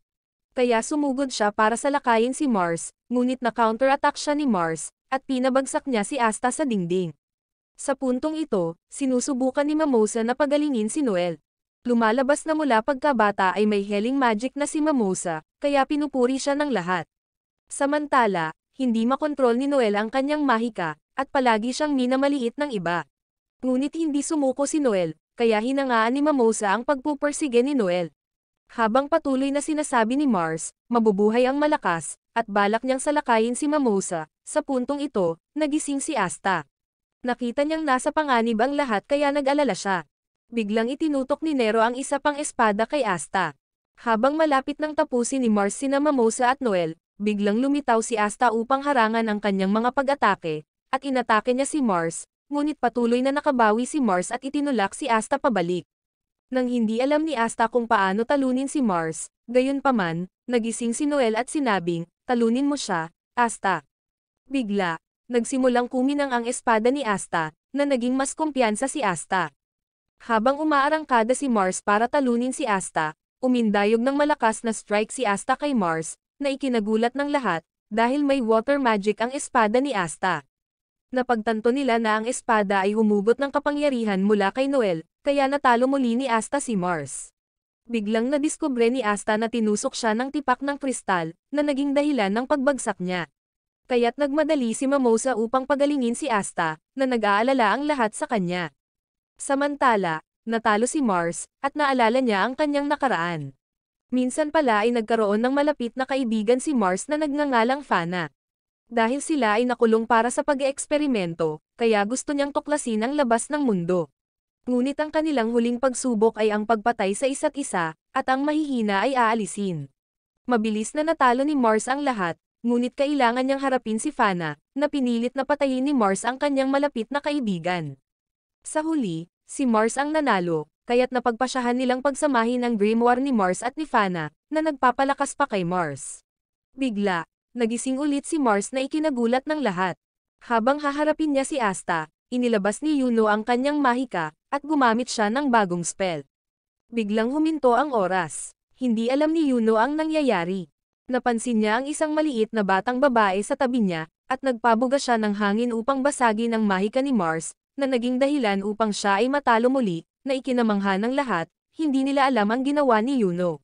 Kaya sumugod siya para salakayin si Mars, ngunit na-counter-attack siya ni Mars, at pinabagsak niya si Asta sa dingding. Sa puntong ito, sinusubukan ni Mamosa na pagalingin si Noel. Lumalabas na mula pagkabata ay may healing magic na si Mamosa, kaya pinupuri siya ng lahat. Samantala, hindi makontrol ni Noel ang kanyang mahika, at palagi siyang minamaliit ng iba. Ngunit hindi sumuko si Noel, kaya hinangaan ni Mamosa ang pagpupursige ni Noel. Habang patuloy na sinasabi ni Mars, mabubuhay ang malakas, at balak niyang salakayin si Mamosa, sa puntong ito, nagising si Asta. Nakita niyang nasa panganib ang lahat kaya nag-alala siya. Biglang itinutok ni Nero ang isa pang espada kay Asta. Habang malapit nang tapusin ni Mars sina Mamosa at Noel, biglang lumitaw si Asta upang harangan ang kanyang mga pag-atake, at inatake niya si Mars, ngunit patuloy na nakabawi si Mars at itinulak si Asta pabalik. Nang hindi alam ni Asta kung paano talunin si Mars, gayunpaman, nagising si Noel at sinabing, "Talunin mo siya, Asta." Bigla, nagsimulang kuminang ang espada ni Asta, na naging mas kumpiyansa si Asta. Habang umaarangkada si Mars para talunin si Asta, umindayog ng malakas na strike si Asta kay Mars, na ikinagulat ng lahat, dahil may water magic ang espada ni Asta. Napagtanto nila na ang espada ay humubot ng kapangyarihan mula kay Noel, kaya natalo muli ni Asta si Mars. Biglang nadiskubre ni Asta na tinusok siya ng tipak ng kristal, na naging dahilan ng pagbagsak niya. Kaya't nagmadali si Mimosa upang pagalingin si Asta, na nag-aalala ang lahat sa kanya. Samantala, natalo si Mars, at naalala niya ang kanyang nakaraan. Minsan pala ay nagkaroon ng malapit na kaibigan si Mars na nagngangalang Fana. Dahil sila ay nakulong para sa pag-eeksperimento, kaya gusto niyang tuklasin ang labas ng mundo. Ngunit ang kanilang huling pagsubok ay ang pagpatay sa isa't isa, at ang mahihina ay aalisin. Mabilis na natalo ni Mars ang lahat, ngunit kailangan niyang harapin si Fana, na pinilit na patayin ni Mars ang kanyang malapit na kaibigan. Sa huli, si Mars ang nanalo, kaya't napagpasyahan nilang pagsamahin ang grimoire ni Mars at ni Fana, na nagpapalakas pa kay Mars. Bigla, nagising ulit si Mars na ikinagulat ng lahat. Habang haharapin niya si Asta, inilabas ni Yuno ang kanyang mahika, at gumamit siya ng bagong spell. Biglang huminto ang oras. Hindi alam ni Yuno ang nangyayari. Napansin niya ang isang maliit na batang babae sa tabi niya, at nagpabuga siya ng hangin upang basagin ang mahika ni Mars, na naging dahilan upang siya ay matalo muli, na ikinamangha ng lahat, hindi nila alam ang ginawa ni Yuno.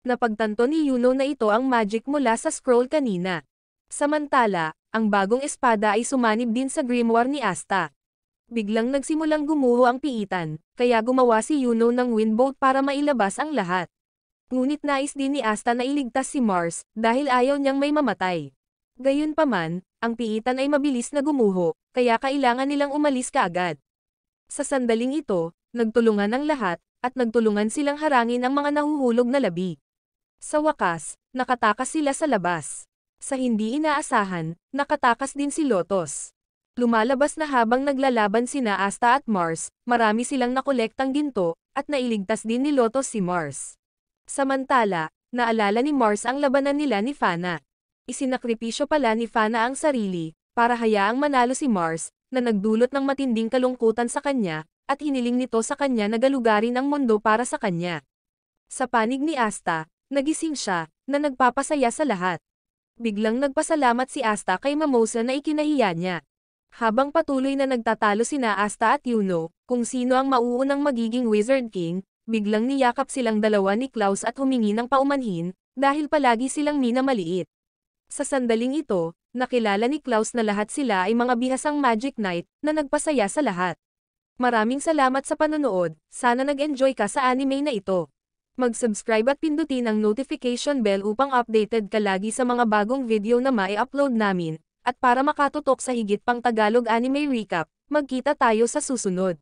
Napagtanto ni Yuno na ito ang magic mula sa scroll kanina. Samantala, ang bagong espada ay sumanib din sa grimoire ni Asta. Biglang nagsimulang gumuho ang piitan, kaya gumawa si Yuno ng windbolt para mailabas ang lahat. Ngunit nais din ni Asta na iligtas si Mars, dahil ayaw niyang may mamatay. Gayunpaman, ang piitan ay mabilis na gumuho, kaya kailangan nilang umalis kaagad. Sa sandaling ito, nagtulungan ang lahat, at nagtulungan silang harangin ang mga nahuhulog na labi. Sa wakas, nakatakas sila sa labas. Sa hindi inaasahan, nakatakas din si Lotus. Lumalabas na habang naglalaban sina Asta at Mars, marami silang nakolektang ginto, at nailigtas din ni Lotus si Mars. Samantala, naalala ni Mars ang labanan nila ni Fana. Isinakripisyo pala ni Fana ang sarili, para hayaang manalo si Mars, na nagdulot ng matinding kalungkutan sa kanya, at hiniling nito sa kanya na galugarin ang mundo para sa kanya. Sa panig ni Asta, nagising siya, na nagpapasaya sa lahat. Biglang nagpasalamat si Asta kay Mimosa na ikinahiya niya. Habang patuloy na nagtatalo sina Asta at Yuno, kung sino ang mauunang magiging Wizard King, biglang niyakap silang dalawa ni Klaus at humingi ng paumanhin, dahil palagi silang minamaliit. Sa sandaling ito, nakilala ni Klaus na lahat sila ay mga bihasang Magic Knight, na nagpasaya sa lahat. Maraming salamat sa panonood, sana nag-enjoy ka sa anime na ito. Mag-subscribe at pindutin ang notification bell upang updated ka lagi sa mga bagong video na mai-upload namin. At para makatutok sa higit pang Tagalog anime recap, magkita tayo sa susunod.